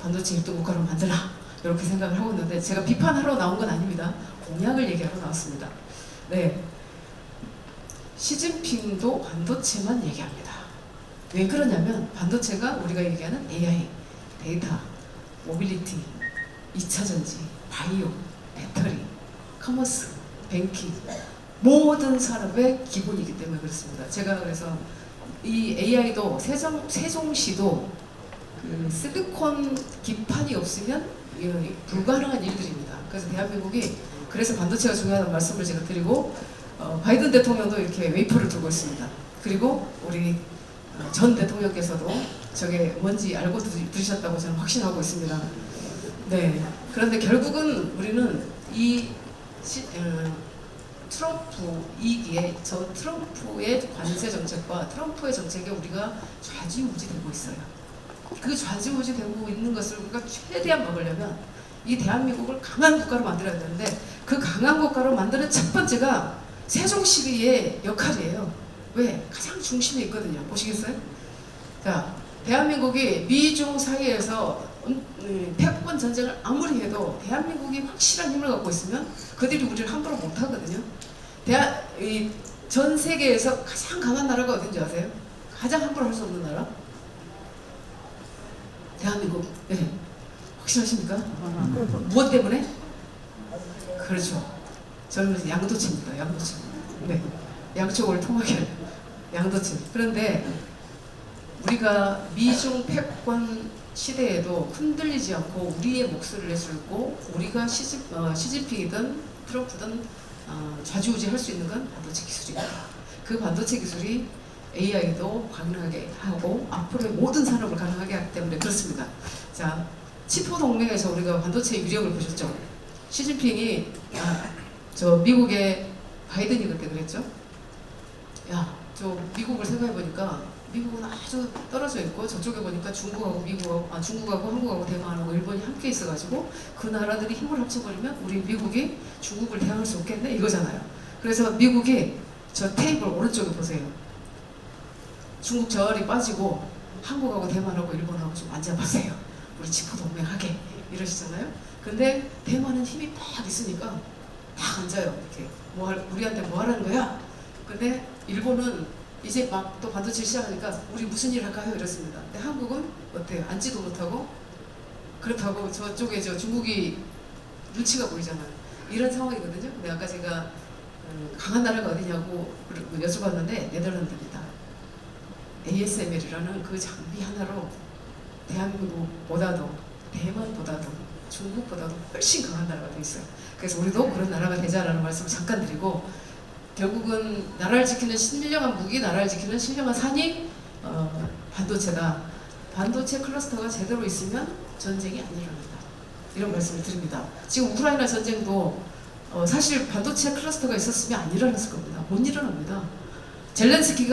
반도체 1등 국가로 만들라 이렇게 생각을 하고 있는데 제가 비판하러 나온 건 아닙니다. 공약을 얘기하러 나왔습니다. 네, 시진핑도 반도체만 얘기합니다. 왜 그러냐면 반도체가 우리가 얘기하는 AI, 데이터, 모빌리티, 2차전지, 바이오, 배터리, 커머스, 뱅킹 모든 산업의 기본이기 때문에 그렇습니다. 제가 그래서 이 AI도 세종시도 그 실리콘 기판이 없으면 불가능한 일들입니다. 그래서 대한민국이 그래서 반도체가 중요하다는 말씀을 제가 드리고 바이든 대통령도 이렇게 웨이퍼를 두고 있습니다. 그리고 우리 전 대통령께서도 저게 뭔지 알고 들으셨다고 저는 확신하고 있습니다. 네. 그런데 결국은 우리는 이 트럼프 2기에 저 트럼프의 관세 정책과 트럼프의 정책에 우리가 좌지우지되고 있어요. 그 좌지우지되고 있는 것을 우리가 최대한 막으려면 이 대한민국을 강한 국가로 만들어야 되는데 그 강한 국가로 만드는 첫 번째가 세종시의 역할이에요. 왜? 가장 중심에 있거든요. 보시겠어요? 자, 대한민국이 미중 사이에서 패권 전쟁을 아무리 해도 대한민국이 확실한 힘을 갖고 있으면 그들이 우리를 함부로 못하거든요. 전 세계에서 가장 강한 나라가 어딘지 아세요? 가장 함부로 할 수 없는 나라? 대한민국. 네. 확실하십니까? 무엇 때문에? 그렇죠. 저는 양도체입니다. 양도체. 네. 양쪽을 통하게 하려. 양도체. 그런데 우리가 미중 패권 시대에도 흔들리지 않고 우리의 목소리를 낼 수 있고 우리가 시진핑이든 트럼프든 좌지우지 할 수 있는 건 반도체 기술입니다. 그 반도체 기술이 AI도 가능하게 하고 앞으로의 모든 산업을 가능하게 하기 때문에 그렇습니다. 자, 치포 동맹에서 우리가 반도체 위력을 보셨죠? 시진핑이 저 미국의 바이든이 그때 그랬죠? 야, 저 미국을 생각해 보니까 미국은 아주 떨어져 있고 저쪽에 보니까 중국하고 한국하고 대만하고 일본이 함께 있어가지고 그 나라들이 힘을 합쳐버리면 우리 미국이 중국을 대항할 수 없겠네 이거잖아요. 그래서 미국이 저 테이블 오른쪽에 보세요. 중국 저리 빠지고 한국하고 대만하고 일본하고 좀 앉아보세요. 우리 치포 동맹하게 이러시잖아요. 근데 대만은 힘이 팍 있으니까 딱 앉아요. 이렇게 우리한테 뭐 하라는 거야? 근데 일본은 이제 막 또 반도체 시작하니까 우리 무슨 일 할까요? 이렇습니다. 근데 한국은 어때요? 앉지도 못하고 그렇다고 저쪽에 중국이 눈치가 보이잖아요. 이런 상황이거든요. 근데 아까 제가 강한 나라가 어디냐고 여쭤봤는데 네덜란드입니다. ASML이라는 그 장비 하나로 대한민국보다도 대만보다도 중국보다도 훨씬 강한 나라가 돼 있어요. 그래서 우리도 그런 나라가 되자라는 말씀을 잠깐 드리고, 결국은 나라를 지키는 신령한 무기, 나라를 지키는 신령한 산이 반도체다. 반도체 클러스터가 제대로 있으면 전쟁이 안 일어납니다. 이런 말씀을 드립니다. 지금 우크라이나 전쟁도 사실 반도체 클러스터가 있었으면 안 일어났을 겁니다. 못 일어납니다. 젤렌스키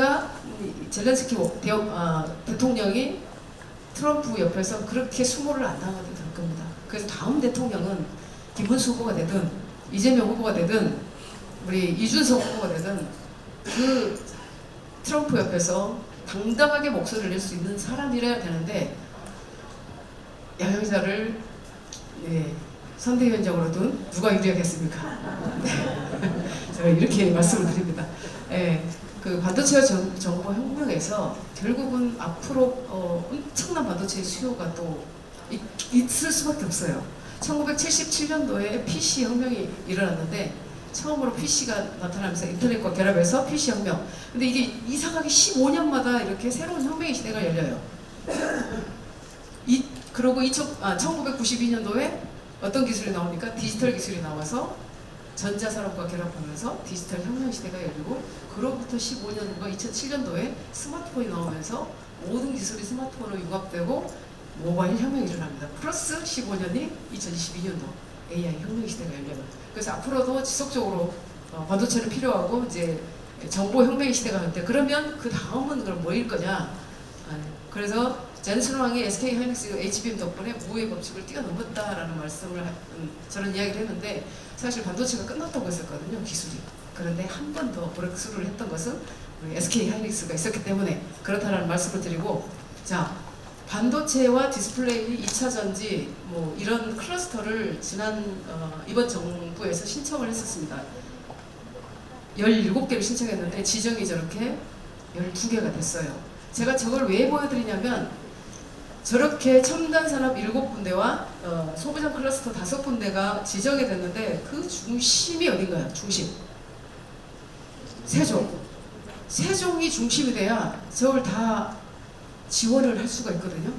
대통령이 트럼프 옆에서 그렇게 수모를 안 당하게 될 겁니다. 그래서 다음 대통령은 김문수 후보가 되든 이재명 후보가 되든 우리 이준석 후보가 되든 그 트럼프 옆에서 당당하게 목소리를 낼 수 있는 사람이라야 되는데, 양형자를 선대위원장으로 둔 누가 유리하겠습니까? 제가 이렇게 말씀을 드립니다. 그 반도체와 정보혁명에서 결국은 앞으로 엄청난 반도체 수요가 또 있을 수밖에 없어요. 1977년도에 PC 혁명이 일어났는데 처음으로 PC가 나타나면서 인터넷과 결합해서 PC 혁명. 근데 이게 이상하게 15년마다 이렇게 새로운 혁명의 시대가 열려요. 그리고 1992년도에 어떤 기술이 나오니까 디지털 기술이 나와서 전자산업과 결합하면서 디지털 혁명 시대가 열리고, 그로부터 15년 후가 2007년도에 스마트폰이 나오면서 모든 기술이 스마트폰으로 융합되고 모바일 혁명이 일어납니다. 플러스 15년이 2022년도 AI 혁명 시대가 열려요. 그래서 앞으로도 지속적으로 반도체는 필요하고 이제 정보 혁명의 시대가 오는데, 그러면 그 다음은 그럼 뭐일 거냐? 그래서 젠슨왕이 SK 하이닉스 HBM 덕분에 무의 법칙을 뛰어넘었다라는 말씀을 저는 이야기를 했는데, 사실 반도체가 끝났다고 했었거든요, 기술이. 그런데 한 번 더 브레이크스루를 했던 것은 우리 SK 하이닉스가 있었기 때문에 그렇다라는 말씀을 드리고, 자, 반도체와 디스플레이 2차 전지 뭐 이런 클러스터를 이번 정부에서 신청을 했었습니다. 17개를 신청했는데 지정이 저렇게 12개가 됐어요. 제가 저걸 왜 보여드리냐면, 저렇게 첨단 산업 7군데와 소부장 클러스터 5군데가 지정이 됐는데 그 중심이 어딘가요? 중심. 세종이 중심이 돼야 저걸 다 지원을 할 수가 있거든요.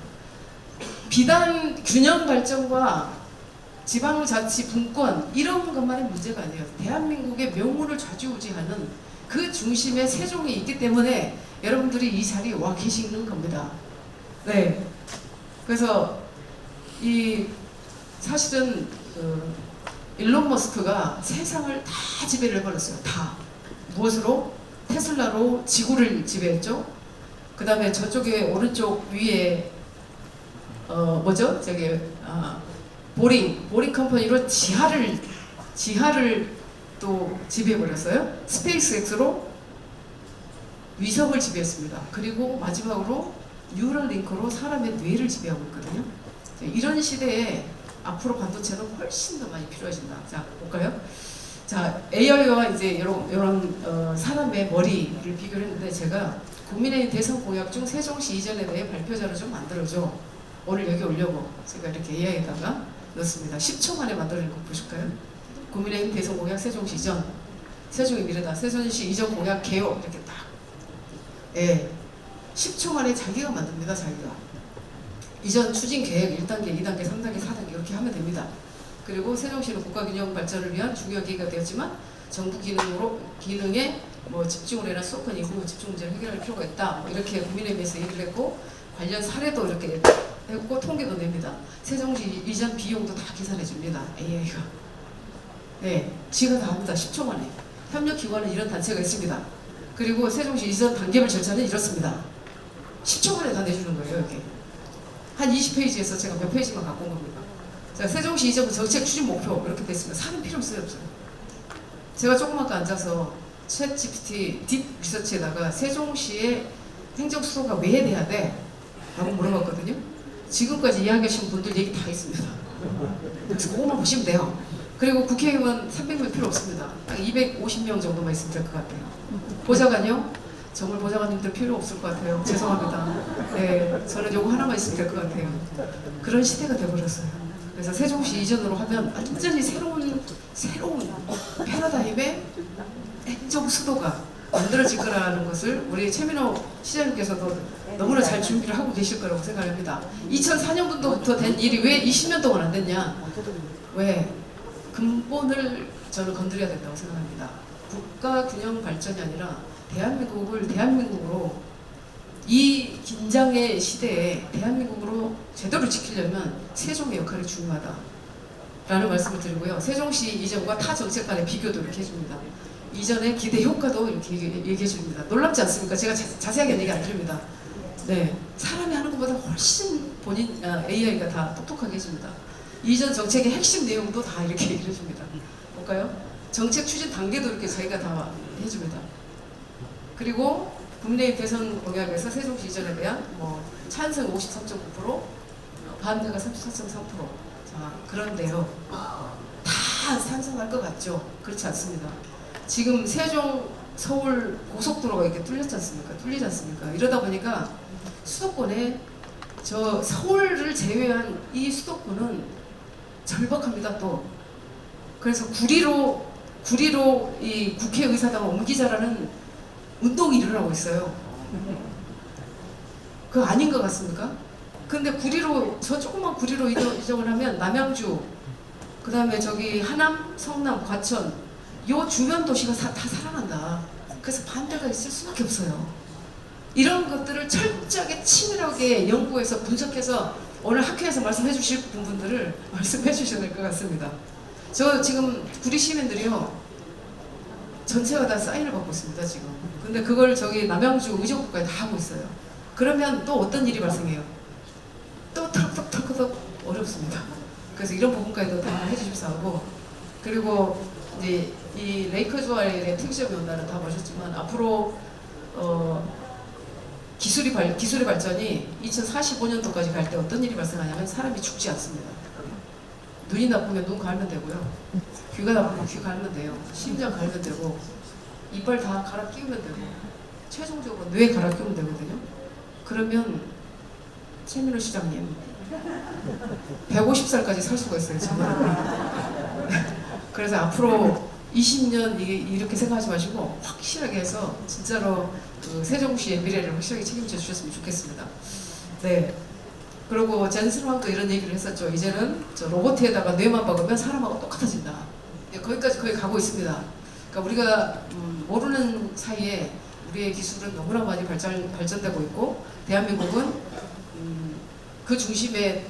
비단 균형 발전과 지방자치 분권 이런 것만의 문제가 아니에요. 대한민국의 명운을 좌지우지하는 그 중심에 세종이 있기 때문에 여러분들이 이 자리에 와 계시는 겁니다. 네. 그래서 사실은 일론 머스크가 세상을 다 지배를 해버렸어요. 다. 무엇으로? 테슬라로 지구를 지배했죠. 그 다음에 저쪽에 오른쪽 위에 뭐죠? 보링 컴퍼니로 지하를 또 지배해버렸어요. 스페이스X로 위성을 지배했습니다. 그리고 마지막으로 뉴럴링크로 사람의 뇌를 지배하고 있거든요. 이런 시대에 앞으로 반도체는 훨씬 더 많이 필요해진다. 자, 볼까요? 자, AI와 이제 이런 사람의 머리를 비교를 했는데, 제가 국민의힘 대선 공약 중 세종시 이전에 대해 발표자를 좀 만들어줘. 오늘 여기 오려고 제가 이렇게 AI에다가 넣었습니다. 10초 만에 만들어낸 거 보실까요? 국민의힘 대선 공약 세종시 이전. 세종의 미래다. 세종시 이전 공약 개요. 이렇게 딱. 10초 만에 자기가 만듭니다. 자기가. 이전 추진 계획 1단계, 2단계, 3단계, 4단계 이렇게 하면 됩니다. 그리고 세종시는 국가균형 발전을 위한 중요한 기회가 되었지만 정부 기능에 뭐 집중을 해라 수도권 이후 집중 문제를 해결할 필요가 있다. 뭐 이렇게 국민의힘에서 얘기를 했고, 관련 사례도 이렇게 했고 통계도 냅니다. 세종시 이전 비용도 다 계산해 줍니다. AI가. 네, 지가 다 합니다. 10초 만에. 협력기관은 이런 단체가 있습니다. 그리고 세종시 이전 단계별 절차는 이렇습니다. 10초 만에 다 내주는 거예요. 이렇게. 한 20페이지에서 제가 몇 페이지만 갖고 온 겁니다. 자, 세종시 이전 정책 추진 목표 이렇게 됐습니다. 사는 필요 없어요. 제가 조금 아까 앉아서 챗 GPT 딥 리서치에다가 세종시의 행정수도가 왜 돼야 돼? 라고 물어봤거든요. 지금까지 이야기하신 분들 얘기 다 있습니다. 그래서 그것만 보시면 돼요. 그리고 국회의원 300명 필요 없습니다. 딱 250명 정도만 있으면 될 것 같아요. 보좌관요? 정말 보좌관님들 필요 없을 것 같아요. 죄송합니다. 네, 저는 요거 하나만 있으면 될 것 같아요. 그런 시대가 돼버렸어요. 그래서 세종시 이전으로 하면 완전히 새로운 패러다임의 행정 수도가 만들어질 거라는 것을 우리 최민호 시장님께서도 너무나 잘 준비를 하고 계실 거라고 생각합니다. 2004년부터 된 일이 왜 20년 동안 안 됐냐? 왜? 근본을 저는 건드려야 된다고 생각합니다. 국가 균형 발전이 아니라 대한민국을 대한민국으로 이 긴장의 시대에 대한민국으로 제대로 지키려면 세종의 역할이 중요하다라는 말씀을 드리고요. 세종시 이전과 타 정책 간의 비교도 이렇게 해줍니다. 이전의 기대 효과도 이렇게 얘기해 줍니다. 놀랍지 않습니까? 제가 자세하게 얘기 안 드립니다. 네, 사람이 하는 것보다 훨씬 AI가 다 똑똑하게 해줍니다. 이전 정책의 핵심 내용도 다 이렇게 얘기해 줍니다. 볼까요? 정책 추진 단계도 이렇게 저희가 다 해줍니다. 그리고 국내의 대선 공약에서 세종시 이전에 대한 찬성 53.9%, 반대가 34.3%. 자, 그런데요, 다 찬성할 것 같죠? 그렇지 않습니다. 지금 세종 서울 고속도로가 이렇게 뚫리지 않습니까? 이러다 보니까 수도권에 저 서울을 제외한 이 수도권은 절박합니다. 또 그래서 구리로 이 국회의사당을 옮기자라는 운동이 일어나고 있어요. 그거 아닌 것 같습니까? 근데 구리로 저 조그만 구리로 이동을 하면 남양주, 그 다음에 저기 하남, 성남, 과천 요 주변 도시가 다 살아난다. 그래서 반대가 있을 수밖에 없어요. 이런 것들을 철저하게 치밀하게 연구해서 분석해서 오늘 학회에서 말씀해 주실 분들을 말씀해 주셔야 될 것 같습니다. 저 지금 구리 시민들이요 전체가 다 사인을 받고 있습니다 지금. 근데 그걸 저기 남양주 의정부까지 다 하고 있어요. 그러면 또 어떤 일이 발생해요? 또 털컥 어렵습니다. 그래서 이런 부분까지도 다 해주십사 하고, 그리고 이제 이 레이커즈와의 특이점이 온다는 다 보셨지만 앞으로 기술의 발전이 2045년도까지 갈 때 어떤 일이 발생하냐면 사람이 죽지 않습니다. 눈이 나쁘면 눈 갈면 되고요. 귀가 나쁘면 귀 갈면 돼요. 심장 갈면 되고 이빨 다 갈아 끼우면 되고 최종적으로 뇌 갈아 끼우면 되거든요. 그러면 최민호 시장님 150살까지 살 수가 있어요. 정말. 그래서 앞으로 20년 이렇게 생각하지 마시고 확실하게 해서 진짜로 그 세종시의 미래를 확실하게 책임져 주셨으면 좋겠습니다. 네. 그리고 젠슨 왕도 이런 얘기를 했었죠. 이제는 저 로봇에다가 뇌만 박으면 사람하고 똑같아진다. 네, 거기까지 거의 가고 있습니다. 그러니까 우리가 모르는 사이에 우리의 기술은 너무나 많이 발전되고 있고 대한민국은 그 중심에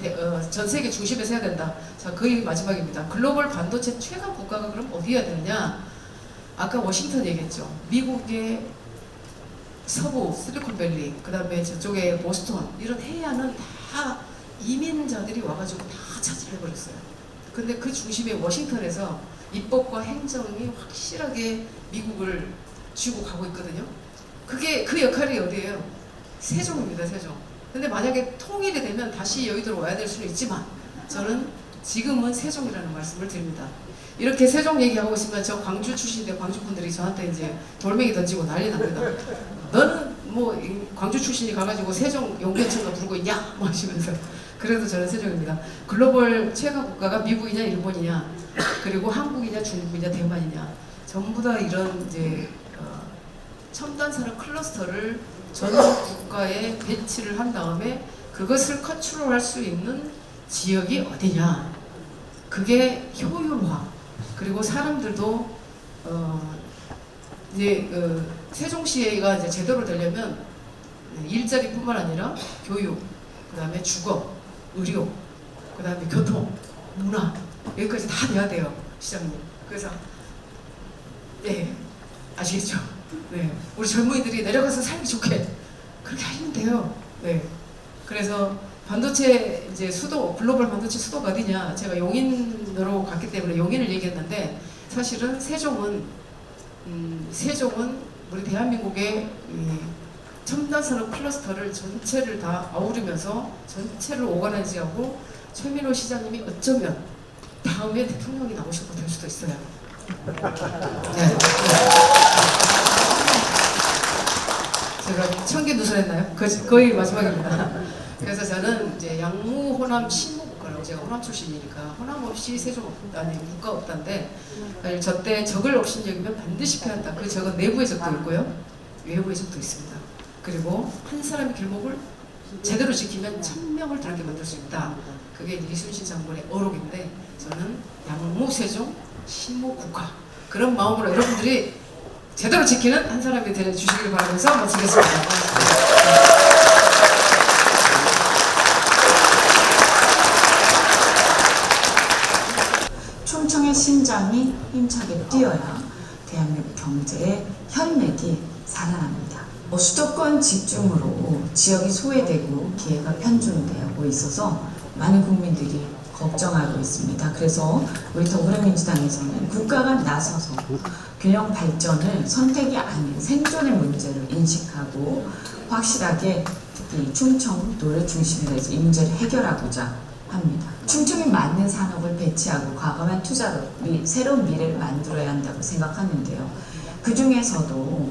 전 세계 중심에서 해야 된다. 자, 거의 마지막입니다. 글로벌 반도체 최강 국가가 그럼 어디 해야 되느냐? 아까 워싱턴 얘기했죠. 미국의 서부 실리콘밸리, 그 다음에 저쪽에 보스턴 이런 해안은 다 이민자들이 와가지고 다 차지를 해버렸어요. 근데 그 중심에 워싱턴에서 입법과 행정이 확실하게 미국을 쥐고 가고 있거든요. 그게 그 역할이 어디예요? 세종입니다. 세종. 근데 만약에 통일이 되면 다시 여의도로 와야 될 수는 있지만 저는 지금은 세종이라는 말씀을 드립니다. 이렇게 세종 얘기하고 있으면 저 광주 출신인데 광주 분들이 저한테 이제 돌멩이 던지고 난리 납니다. 너는 뭐 광주 출신이 가가지고 세종 용변천가 부르고 있냐? 뭐 하시면서. 그래도 저는 세종입니다. 글로벌 최강 국가가 미국이냐 일본이냐 그리고 한국이냐 중국이냐 대만이냐 전부 다 이런 이제 첨단 산업 클러스터를 전 국가에 배치를 한 다음에 그것을 컨트롤할 수 있는 지역이 어디냐. 그게 효율화. 그리고 사람들도 이제 세종시가 이제 제대로 되려면 일자리뿐만 아니라 교육, 그다음에 주거, 의료, 그다음에 교통, 문화 여기까지 다 돼야 돼요, 시장님. 그래서 네 아시겠죠? 네 우리 젊은이들이 내려가서 살기 좋게 그렇게 하시면 돼요. 네 그래서 반도체 이제 수도 글로벌 반도체 수도가 어디냐? 제가 용인으로 갔기 때문에 용인을 얘기했는데 사실은 세종은 우리 대한민국의 첨단 산업 클러스터를 전체를 다 아우르면서 전체를 오가나이즈하고 최민호 시장님이 어쩌면 다음에 대통령이 나오시고 될 수도 있어요. 네. 제가 청기 누설했나요? 거의 마지막입니다. 그래서 저는 이제 양무, 호남, 신무 국가라고 제가 호남 출신이니까 호남 없이 세종 아니 국가 없다인데 저때 적을 업신여기면 반드시 피한다. 그 적은 내부의 적도 있고요, 외부의 적도 있습니다. 그리고 한 사람의 길목을 제대로 지키면 1000명을 다르게 만들 수 있다. 그게 이순신 장군의 어록인데, 저는 양무, 세종, 신무, 국화, 그런 마음으로 여러분들이 제대로 지키는 한 사람이 되어주시길 바라면서 마치겠습니다. 충청의 심장이 힘차게 뛰어야 대한민국 경제의 혈맥이 살아납니다. 수도권 집중으로 지역이 소외되고 기회가 편중되고 있어서 많은 국민들이 걱정하고 있습니다. 그래서 우리 더불어민주당에서는 국가가 나서서 균형 발전을 선택이 아닌 생존의 문제를 인식하고 확실하게 특히 충청도를 중심으로 해서 이 문제를 해결하고자 합니다. 충청에 맞는 산업을 배치하고 과감한 투자로 새로운 미래를 만들어야 한다고 생각하는데요. 그 중에서도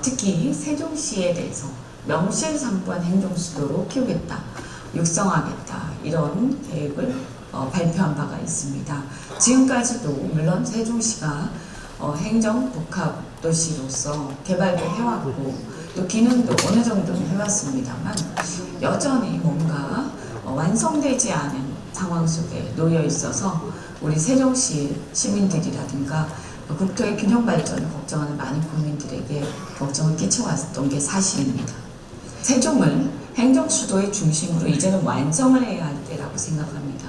특히 세종시에 대해서 명실상부한 행정수도로 키우겠다, 육성하겠다, 이런 계획을 발표한 바가 있습니다. 지금까지도 물론 세종시가 행정복합도시로서 개발도 해왔고 또 기능도 어느 정도는 해왔습니다만 여전히 뭔가 완성되지 않은 상황 속에 놓여 있어서 우리 세종시 시민들이라든가 국토의 균형 발전을 걱정하는 많은 국민들에게 걱정을 끼쳐왔던 게 사실입니다. 세종을 행정수도의 중심으로 이제는 완성을 해야 할 때라고 생각합니다.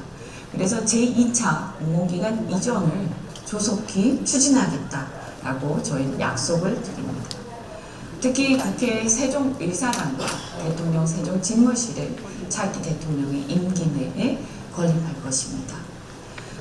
그래서 제2차 공공기관 이전을 조속히 추진하겠다라고 저희는 약속을 드립니다. 특히 국회 세종의사당과 대통령 세종집무실을 차기 대통령의 임기 내에 건립할 것입니다.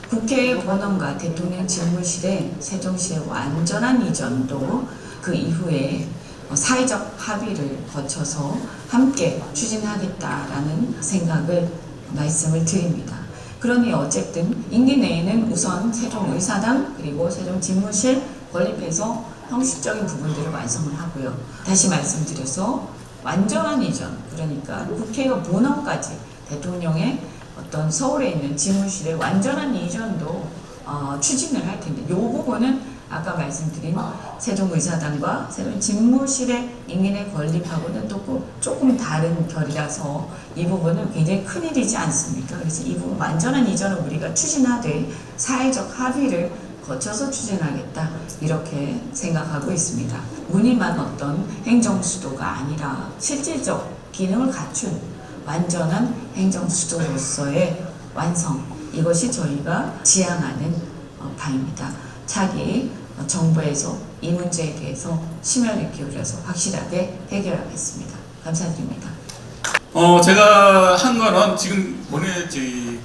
국회 본원과 대통령 집무실의 세종시의 완전한 이전도 그 이후에 사회적 합의를 거쳐서 함께 추진하겠다라는 생각을 말씀을 드립니다. 그러니 어쨌든 임기 내에는 우선 세종의사당 그리고 세종집무실 건립해서 형식적인 부분들을 완성을 하고요. 다시 말씀드려서 완전한 이전, 그러니까 국회의원 본원까지 대통령의 어떤 서울에 있는 집무실의 완전한 이전도 추진을 할 텐데, 이 부분은 아까 말씀드린 세종의사당과 세종집무실의 임기내 건립하고는 또 조금 다른 결이라서 이 부분은 굉장히 큰일이지 않습니까? 그래서 이 부분 완전한 이전을 우리가 추진하되 사회적 합의를 거쳐서 추진하겠다, 이렇게 생각하고 있습니다. 무늬만 어떤 행정수도가 아니라 실질적 기능을 갖춘 완전한 행정수도로서의 완성, 이것이 저희가 지향하는 바입니다. 차기 정부에서 이 문제에 대해서 심혈을 기울여서 확실하게 해결하겠습니다. 감사드립니다. 제가 한 거는 지금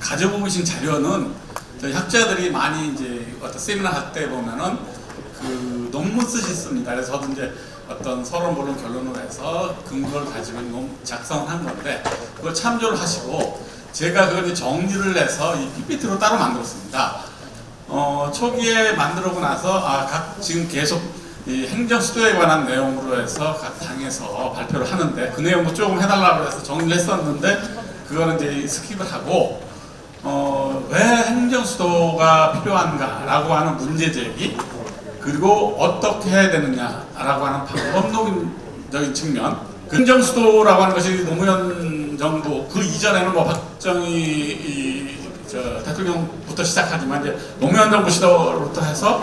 가져보고 계신 자료는 저희 학자들이 많이 이제 어떤 세미나 할 때 보면은 그 논문 쓰셨습니다. 그래서 저도 이제 어떤 서론 결론을 해서 근거를 가지고 작성을 한 건데, 그걸 참조를 하시고 제가 그걸 정리를 해서 이 PPT로 따로 만들었습니다. 초기에 만들고 나서 지금 계속 이 행정수도에 관한 내용으로 해서 각 당에서 발표를 하는데 그 내용도 조금 해달라고 해서 정리를 했었는데 그거는 이제 스킵을 하고 왜 행정수도가 필요한가라고 하는 문제제기, 그리고 어떻게 해야 되느냐라고 하는 방법론적인 측면, 행정수도라고 하는 것이 노무현 정부 그 이전에는 박정희 대통령부터 시작하지만 이제 노무현 정부 시대로부터 해서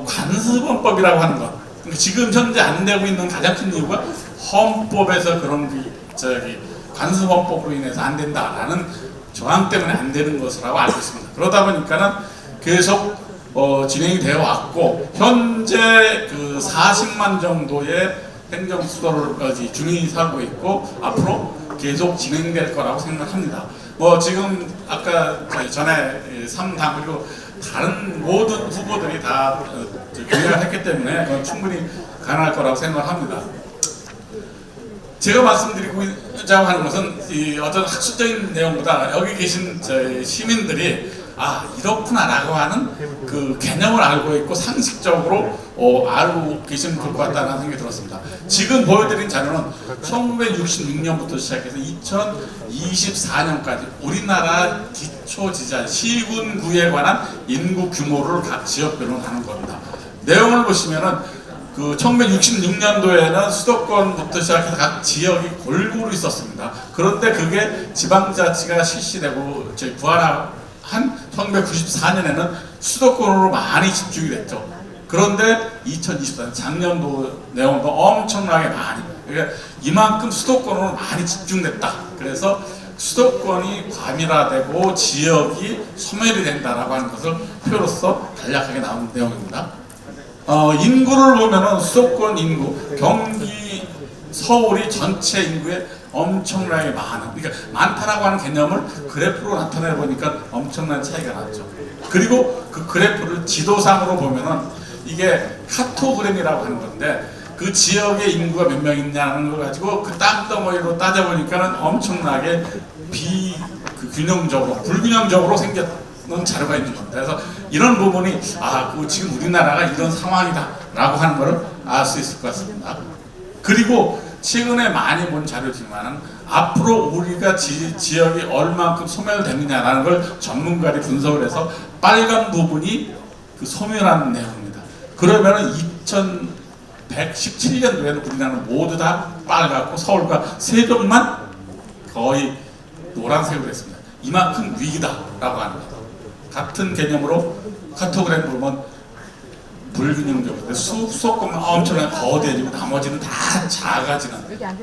관습헌법이라고 하는 것, 그러니까 지금 현재 안 되고 있는 가장 큰 이유가 헌법에서 그런 관습헌법으로 인해서 안 된다라는 조항 때문에 안 되는 것이라고 알고 있습니다. 그러다 보니까는 계속 진행이 되어 왔고 현재 그 40만 정도의 행정수도를 중이 살고 있고 앞으로 계속 진행될 거라고 생각합니다. 지금 아까 전에 3당 그리고 다른 모든 후보들이 다 교육을 했기 때문에 그건 충분히 가능할 거라고 생각합니다. 제가 말씀드리고자 하는 것은 어떤 학술적인 내용보다 여기 계신 저희 시민들이 이렇구나라고 하는 그 개념을 알고 있고 상식적으로 알고 계시면 좋을 것 같다는 생각이 들었습니다. 지금 보여드린 자료는 1966년부터 시작해서 2024년까지 우리나라 기초지자 시군구에 관한 인구 규모를 각 지역별로 나눈 겁니다. 내용을 보시면은 그 1966년도에는 수도권부터 시작해서 각 지역이 골고루 있었습니다. 그런데 그게 지방자치가 실시되고 부활한 1994년에는 수도권으로 많이 집중이 됐죠. 그런데 2024년 작년도 내용도 엄청나게 많이, 그러니까 이만큼 수도권으로 많이 집중됐다. 그래서 수도권이 과밀화되고 지역이 소멸이 된다라고 하는 것을 표로서 간략하게 나온 내용입니다. 인구를 보면은 수도권 인구, 경기, 서울이 전체 인구에 엄청나게 많은, 그러니까 많다라고 하는 개념을 그래프로 나타내 보니까 엄청난 차이가 났죠. 그리고 그 그래프를 지도상으로 보면은 이게 카토그램이라고 하는 건데 그 지역의 인구가 몇 명 있냐는 걸 가지고 그 땅덩어리로 따져보니까는 엄청나게 균형적으로, 불균형적으로 생겼는 자료가 있는 겁니다. 그래서 이런 부분이 지금 우리나라가 이런 상황이다라고 하는 것을 알 수 있을 것 같습니다. 그리고 최근에 많이 본 자료지만 앞으로 우리가 지역이 얼만큼 소멸되느냐라는 걸 전문가들이 분석을 해서 빨간 부분이 그 소멸하는 내용입니다. 그러면은 2117년도에는 우리나라는 모두 다 빨갛고 서울과 세종만 거의 노란색으로 했습니다. 이만큼 위기다라고 하는 것. 같은 개념으로 카토그램 보면 불균형적으로 수도권만 엄청나게 거대해지고 나머지는 다 작아지는,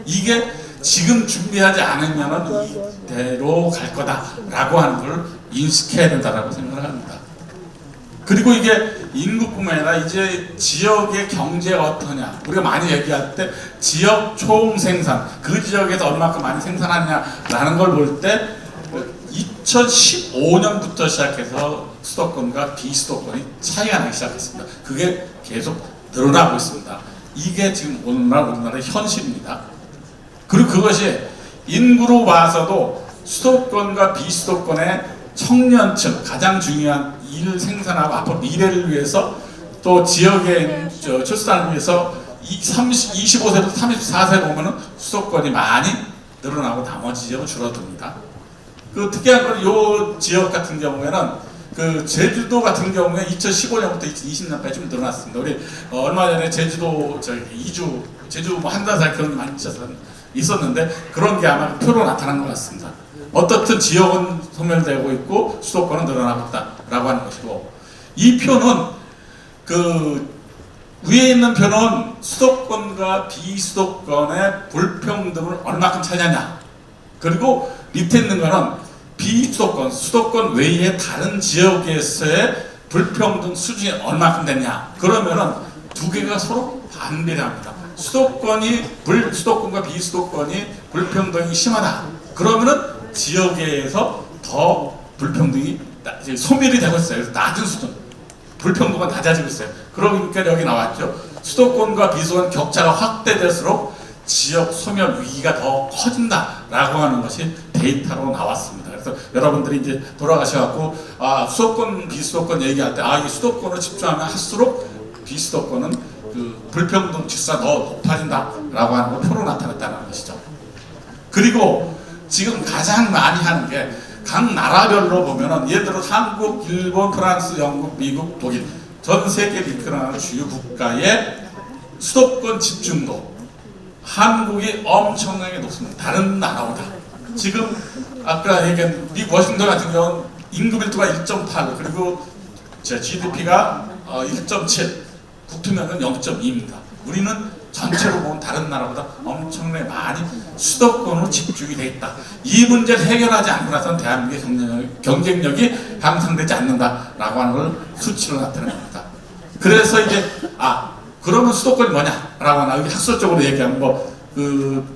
이게 지금 준비하지 않으면 이대로 갈 거다라고 하는 걸 인식해야 된다라고 생각을 합니다. 그리고 이게 인구뿐만 아니라 이제 지역의 경제가 어떠냐, 우리가 많이 얘기할 때 지역 총생산, 그 지역에서 얼마큼 많이 생산하냐라는 걸 볼 때 2015년부터 시작해서 수도권과 비수도권이 차이가 나기 시작했습니다. 그게 계속 늘어나고 있습니다. 이게 지금 우리나라의 현실입니다. 그리고 그것이 인구로 봐서도 수도권과 비수도권의 청년층, 가장 중요한 일을 생산하고 앞으로 미래를 위해서 또 지역의 출산을 위해서 25세부터 34세 보면은 수도권이 많이 늘어나고 나머지 지역은 줄어듭니다. 그 특이한 건 요 지역 같은 경우에는 그 제주도 같은 경우에 2015년부터 2020년까지 좀 늘어났습니다. 우리 얼마 전에 제주도 이주 제주 한 달 살 그런 게 많이 있었는데 그런 게 아마 표로 나타난 것 같습니다. 어떻든 지역은 소멸되고 있고 수도권은 늘어나고 있다라고 하는 것이고, 이 표는 그 위에 있는 표는 수도권과 비수도권의 불평등을 얼마큼 차지하냐, 그리고 밑에 있는 거는 비수도권, 수도권 외의 다른 지역에서의 불평등 수준이 얼마큼 됐냐. 그러면은 두 개가 서로 반비례합니다. 수도권과 비수도권이 불평등이 심하다. 그러면은 지역에서 더 불평등이 소멸이 되고 있어요. 그래서 낮은 수준, 불평등가 낮아지고 있어요. 그러니까 여기 나왔죠. 수도권과 비수도권 격차가 확대될수록 지역 소멸 위기가 더 커진다라고 하는 것이 데이터로 나왔습니다. 그래서 여러분들이 이제 돌아가셔갖고 수도권, 비수도권 얘기할 때 이 수도권을 집중하면 할수록 비수도권은 그 불평등 지수가 더 높아진다라고 하는 걸 표로 나타냈다는 것이죠. 그리고 지금 가장 많이 하는 게 각 나라별로 보면은 예를 들어 한국, 일본, 프랑스, 영국, 미국, 독일 전 세계를 이끌어가는 주요 국가의 수도권 집중도, 한국이 엄청나게 높습니다. 다른 나라보다. 지금 아까 얘기한 미국 워싱턴 같은 경우는 인구 밀도가 1.8, 그리고 GDP가 1.7, 국토면은 0.2입니다. 우리는 전체로 보면 다른 나라보다 엄청나게 많이 수도권으로 집중이 돼 있다. 이 문제를 해결하지 않고 나서는 대한민국의 경쟁력이 향상되지 않는다라고 하는 걸 수치로 나타냅니다. 그래서 이제 그러면 수도권이 뭐냐라고 하나 여기 학술적으로 얘기하면 그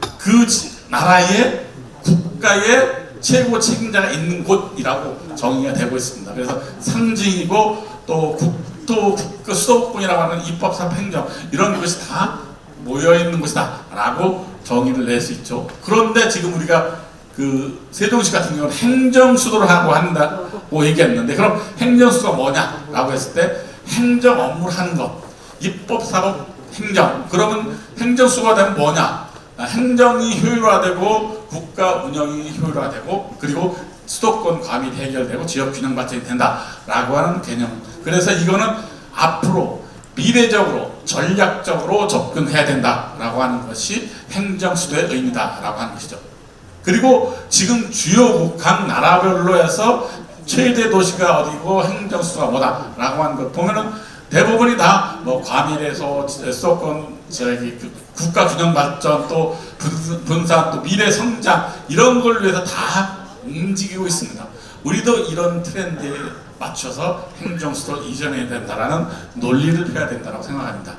나라의 국가의 최고 책임자가 있는 곳이라고 정의가 되고 있습니다. 그래서 상징이고 또 수도권이라고 하는 입법상 행정 이런 것이 다 모여 있는 곳이다 라고 정의를 낼 수 있죠. 그런데 지금 우리가 그 세종시 같은 경우는 행정수도를 하고 한다고 얘기했는데, 그럼 행정수도가 뭐냐라고 했을 때 행정 업무를 하는 것, 입법, 사법, 행정. 그러면 행정수도가 되면 뭐냐? 행정이 효율화되고 국가 운영이 효율화되고 그리고 수도권 과밀 해결되고 지역 균형 발전이 된다라고 하는 개념. 그래서 이거는 앞으로 미래적으로 전략적으로 접근해야 된다라고 하는 것이 행정수도의 의미다라고 하는 것이죠. 그리고 지금 주요 각 나라별로 해서 최대 도시가 어디고 행정수도가 뭐다라고 하는 것 보면은 대부분이 다 뭐 과밀해서 수도권 국가 균형 발전 또 분산 또 미래 성장 이런 걸 위해서 다 움직이고 있습니다. 우리도 이런 트렌드에 맞춰서 행정수도 이전해야 된다라는 논리를 펴야 된다고 생각합니다.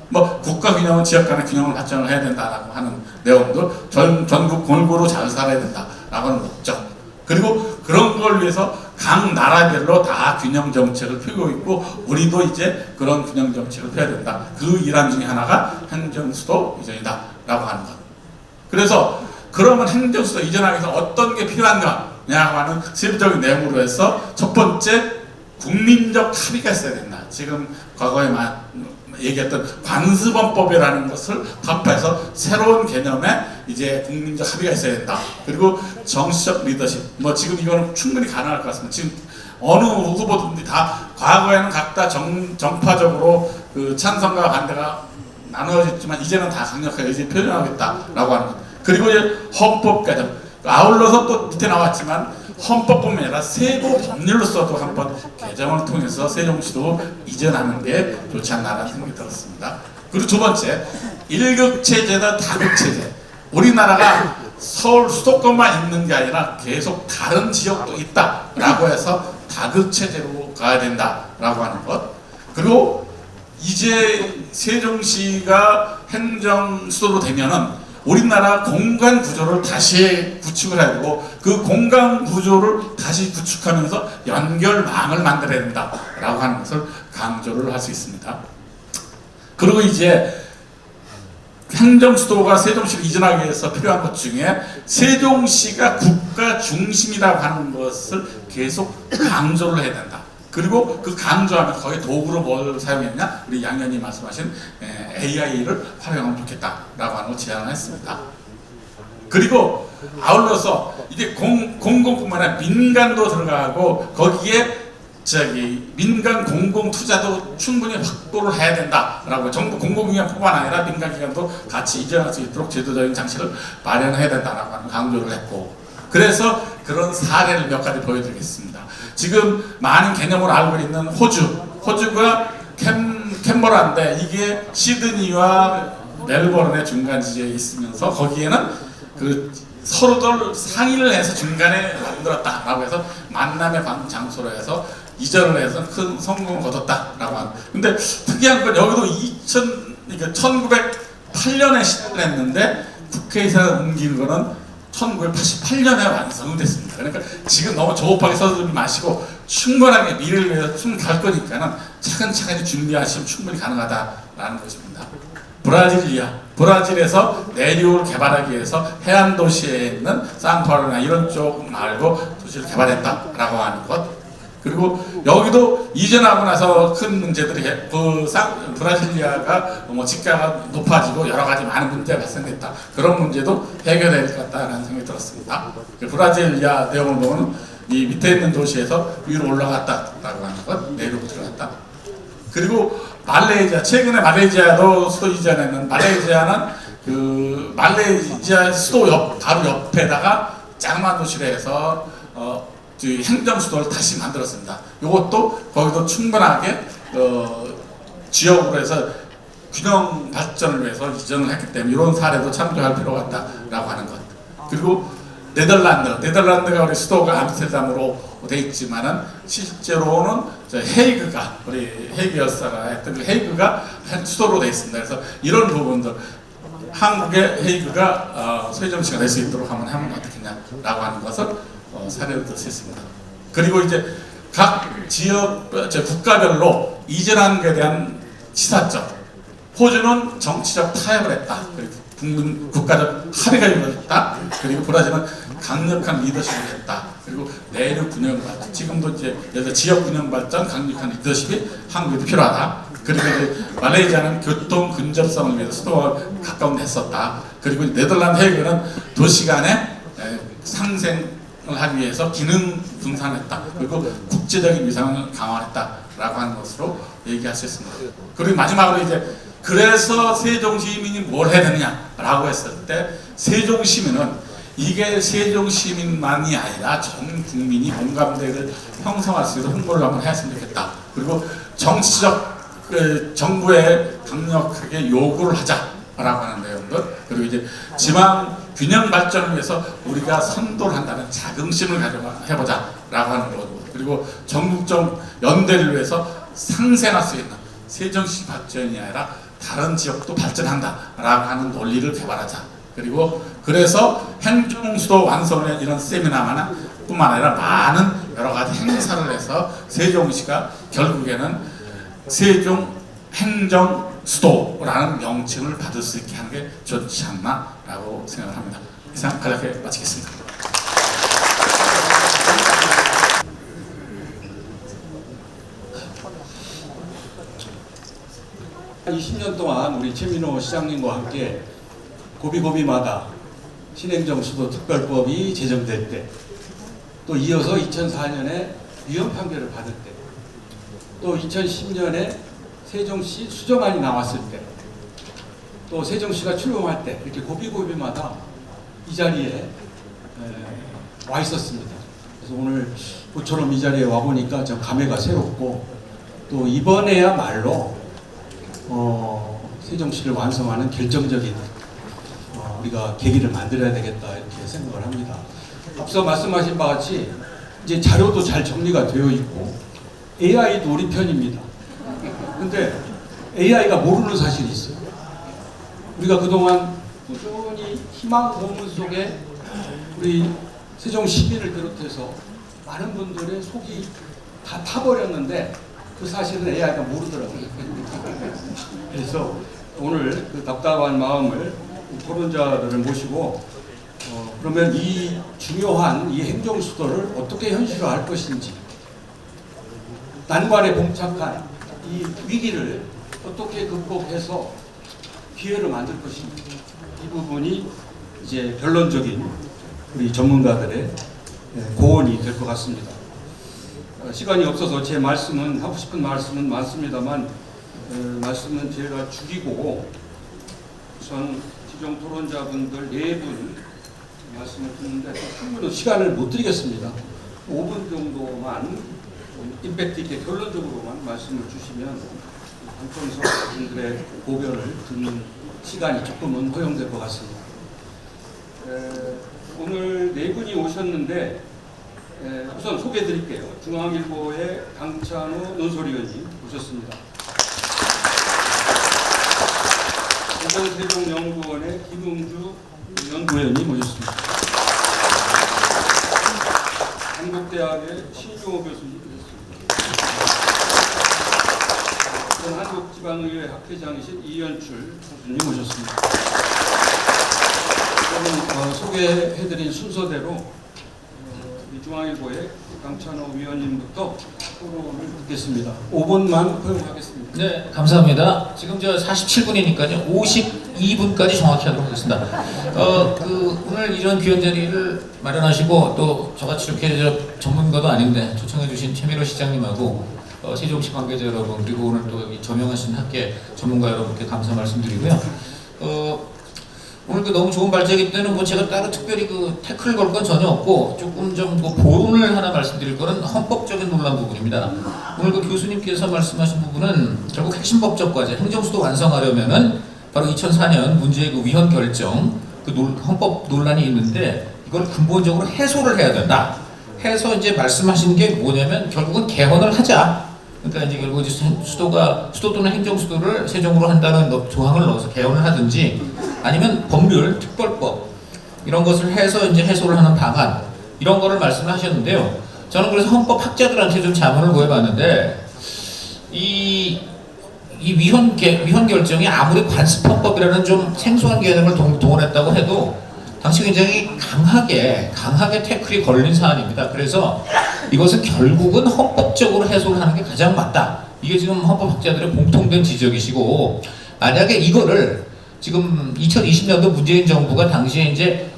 뭐 국가 균형은 지역 간의 균형을 발전을 해야 된다라고 하는 내용도 전국 골고루 잘 살아야 된다라고 하는 목적. 그리고 그런 걸 위해서 각 나라별로 다 균형 정책을 펴고 있고 우리도 이제 그런 균형 정책을 펴야 된다. 그 일환 중에 하나가 행정수도 이전이다라고 하는 것. 그래서 그러면 행정수도 이전하기 위해서 어떤 게 필요한가 하는 세부적인 내용으로 해서 첫 번째 국민적 합의가 있어야 된다. 지금 과거에 얘기했던 관습원법이라는 것을 합해서 새로운 개념의 이제 국민적 합의가 있어야 된다. 그리고 정치적 리더십. 뭐 지금 이거는 충분히 가능할 것 같습니다. 지금 어느 후보들이 다 과거에는 각자 정파적으로 그 찬성과 반대가 나누어졌지만 이제는 다 강력하게 의지 표현하겠다라고 하는 것. 그리고 이제 헌법 개정. 아울러서 또 밑에 나왔지만 헌법뿐만 아니라 세부 법률로서도 한번 개정을 통해서 세종시도 이전하는 게 좋지 않나라는 생각이 들었습니다. 그리고 두 번째, 1급 체제다 다급 체제. 우리나라가 서울 수도권만 있는 게 아니라 계속 다른 지역도 있다라고 해서 다급 체제로 가야 된다라고 하는 것. 그리고 이제 세종시가 행정 수도로 되면은 우리나라 공간 구조를 다시 구축을 해야 되고 그 공간 구조를 다시 구축하면서 연결망을 만들어야 된다라고 하는 것을 강조를 할 수 있습니다. 그리고 이제 행정수도가 세종시를 이전하기 위해서 필요한 것 중에 세종시가 국가 중심이라고 하는 것을 계속 강조를 해야 된다. 그리고 그 강조하면 거의 도구로 뭘 사용했냐? 우리 양 의원님 말씀하신 AI를 활용하면 좋겠다라고 하는 걸 제안을 했습니다. 그리고 아울러서 이제 공공뿐만 아니라 민간도 들어가고 거기에 민간 공공 투자도 충분히 확보를 해야 된다라고 정부 공공기관뿐만 아니라 민간기관도 같이 이전할 수 있도록 제도적인 장치를 마련해야 된다라고 하는 강조를 했고 그래서 그런 사례를 몇 가지 보여드리겠습니다. 지금 많은 개념을 알고 있는 호주가 캔버라인데 이게 시드니와 멜버른의 중간 지대에 있으면서 거기에는 그 서로들 상의를 해서 중간에 만들었다라고 해서 만남의 장소로 해서 이전을 해서 큰 성공을 거뒀다라고 하는. 근데 특이한 건 여기도 1908년에 시작을 했는데 국회에서 옮기는 거는 1988년에 완성이 됐습니다. 그러니까 지금 너무 조급하게 서두르지 마시고 충분하게 미래를 위해서 충분히 갈 거니까는 차근차근히 준비하시면 충분히 가능하다라는 것입니다. 브라질에서 내륙을 개발하기 위해서 해안 도시에 있는 산파울루나 이런 쪽 말고 도시를 개발했다라고 하는 것. 그리고 여기도 이전하고 나서 큰 문제들이 브라질리아가 뭐 집가가 높아지고 여러 가지 많은 문제가 발생됐다. 그런 문제도 해결해야 될 것 같다라는 생각이 들었습니다. 브라질리아 내용을 보면 이 밑에 있는 도시에서 위로 올라갔다라고 하는 것, 내륙으로 들어갔다. 그리고 말레이시아, 최근에 말레이시아도 수도 이전했는 말레이시아는 그 말레이시아 수도 바로 옆에다가 자그마한 도시를 해서 행정수도를 다시 만들었습니다. 이것도 거기도 충분하게 지역으로 해서 균형 발전을 위해서 이전을 했기 때문에 이런 사례도 참조할 필요가 있다라고 하는 것. 그리고 네덜란드가 우리 수도가 암스테르담으로 돼 있지만은 실제로는 헤이그가 우리 헤이그 열사가 했던 그 헤이그가 수도로 돼 있습니다. 그래서 이런 부분들 한국의 헤이그가 세종시가 될 수 있도록 하면 어떻겠냐라고 하는 것을 사례로 들 수 있습니다. 그리고 이제 각 지역, 국가별로 이전하는 것에 대한 시사점. 호주는 정치적 타협을 했다. 그리고 국가적 합의가 이루어졌다. 그리고 브라질은 강력한 리더십을 했다. 그리고 내륙 균형 발전, 지금도 이제 예를 지역 균형 발전, 강력한 리더십이 한국에도 필요하다. 그리고 이제 말레이시아는 교통 근접성을 위해서 수도와 가까운 데 했었다. 그리고 네덜란드 해결은 도시 간의 상생을 하기 위해서 기능 분산했다. 그리고 국제적인 위상을 강화했다라고 하는 것으로 얘기할 수 있습니다. 그리고 마지막으로 이제 그래서 세종시민이 뭘 해야 되느냐라고 했을 때 세종시민은 이게 세종시민만이 아니라 전 국민이 공감대를 형성할 수 있도록 홍보를 한번 했으면 좋겠다. 그리고 정치적 정부에 강력하게 요구를 하자라고 하는 내용들, 그리고 이제 지방 균형 발전을 위해서 우리가 선도를 한다는 자긍심을 가져해보자라고 하는 거고, 그리고 전국적 연대를 위해서 상생할 수 있는 세종시 발전이 아니라 다른 지역도 발전한다라고 하는 논리를 개발하자. 그리고 그래서 행정수도 완성의 이런 세미나뿐만 아니라 많은 여러 가지 행사를 해서 세종시가 결국에는 세종 행정수도라는 명칭을 받을 수 있게 하는 게 좋지 않나라고 생각을 합니다. 이상 간략하게 마치겠습니다. 한 20년 동안 우리 최민호 시장님과 함께 고비고비마다 신행정수도 특별법이 제정될 때, 또 이어서 2004년에 위헌 판결을 받을 때, 또 2010년에 세종시 수정안이 나왔을 때, 또 세종시가 출범할 때, 이렇게 고비고비마다 이 자리에 와 있었습니다. 그래서 오늘 모처럼 이 자리에 와 보니까 좀 감회가 새롭고, 또 이번에야말로 세종시를 완성하는 결정적인 우리가 계기를 만들어야 되겠다, 이렇게 생각을 합니다. 앞서 말씀하신 바와 같이 이제 자료도 잘 정리가 되어 있고 AI도 우리 편입니다. 근데 AI가 모르는 사실이 있어요. 우리가 그동안 꾸준히 희망 고문 속에 우리 세종 시민을 비롯해서 많은 분들의 속이 다 타버렸는데 그 사실은 AI가 모르더라고요. 그래서 오늘 그 답답한 마음을 토론자들을 모시고 그러면 이 중요한 이 행정수도를 어떻게 현실화할 것인지, 난관에 봉착한 이 위기를 어떻게 극복해서 기회를 만들 것인지, 이 부분이 이제 결론적인 우리 전문가들의 고언이 될 것 같습니다. 시간이 없어서 제 말씀은, 하고 싶은 말씀은 많습니다만 말씀은 제가 줄이고 우선 지정 토론자분들 4분 말씀을 듣는데 충분히 시간을 못 드리겠습니다. 5분 정도만 임팩트 있게 결론적으로만 말씀을 주시면 방청석 분들의 고변을 듣는 시간이 조금은 허용될 것 같습니다. 오늘 4분이 오셨는데 우선 소개해 드릴게요. 중앙일보의 강찬호 논설위원님 오셨습니다. 세종연구원의 김웅주 연구위원님 오셨습니다. 한국대학의 신종호 교수님 오셨습니다. 전 한국지방의회 학회장이신 이현출 교수님 오셨습니다. 저는 소개해드린 순서대로 중앙일보의 강찬호 위원님부터 토론을 듣겠습니다. 5분만 허용하겠습니다. 네, 감사합니다. 지금 저 47분이니까요. 52분까지 정확히 하도록 하겠습니다. 오늘 이런 귀한 자리를 마련하시고 또 저같이 이렇게 전문가도 아닌데 초청해주신 최민호 시장님하고 세종시 관계자 여러분, 그리고 오늘 또 여기 조명하신 학계 전문가 여러분께 감사 말씀드리고요. 오늘 너무 좋은 발제이기 때문에 뭐 제가 따로 특별히 태클을 걸 건 전혀 없고, 조금 좀 보론을 하나 말씀드릴 거는 헌법적인 논란 부분입니다. 오늘 교수님께서 말씀하신 부분은 결국 핵심 법적 과제, 행정수도 완성하려면은 바로 2004년 문제의 위헌 결정, 헌법 논란이 있는데 이걸 근본적으로 해소를 해야 된다. 해서 이제 말씀하신 게 뭐냐면 결국은 개헌을 하자. 그러니까 이제 결국 수도 또는 행정수도를 세종으로 한다는 조항을 넣어서 개헌을 하든지, 아니면 법률, 특별법 이런 것을 해서 이제 해소를 하는 방안, 이런 거를 말씀을 하셨는데요. 저는 그래서 헌법 학자들한테 좀 자문을 구해봤는데 이 이 위헌 결정이 아무리 관습헌법이라는 좀 생소한 개념을 동원했다고 해도 당시 굉장히 강하게 태클이 걸린 사안입니다. 그래서 이것은 결국은 헌법적으로 해석을 하는 게 가장 맞다. 이게 지금 헌법학자들의 공통된 지적이시고, 만약에 이거를 지금 2020년도 문재인 정부가 당시에 이제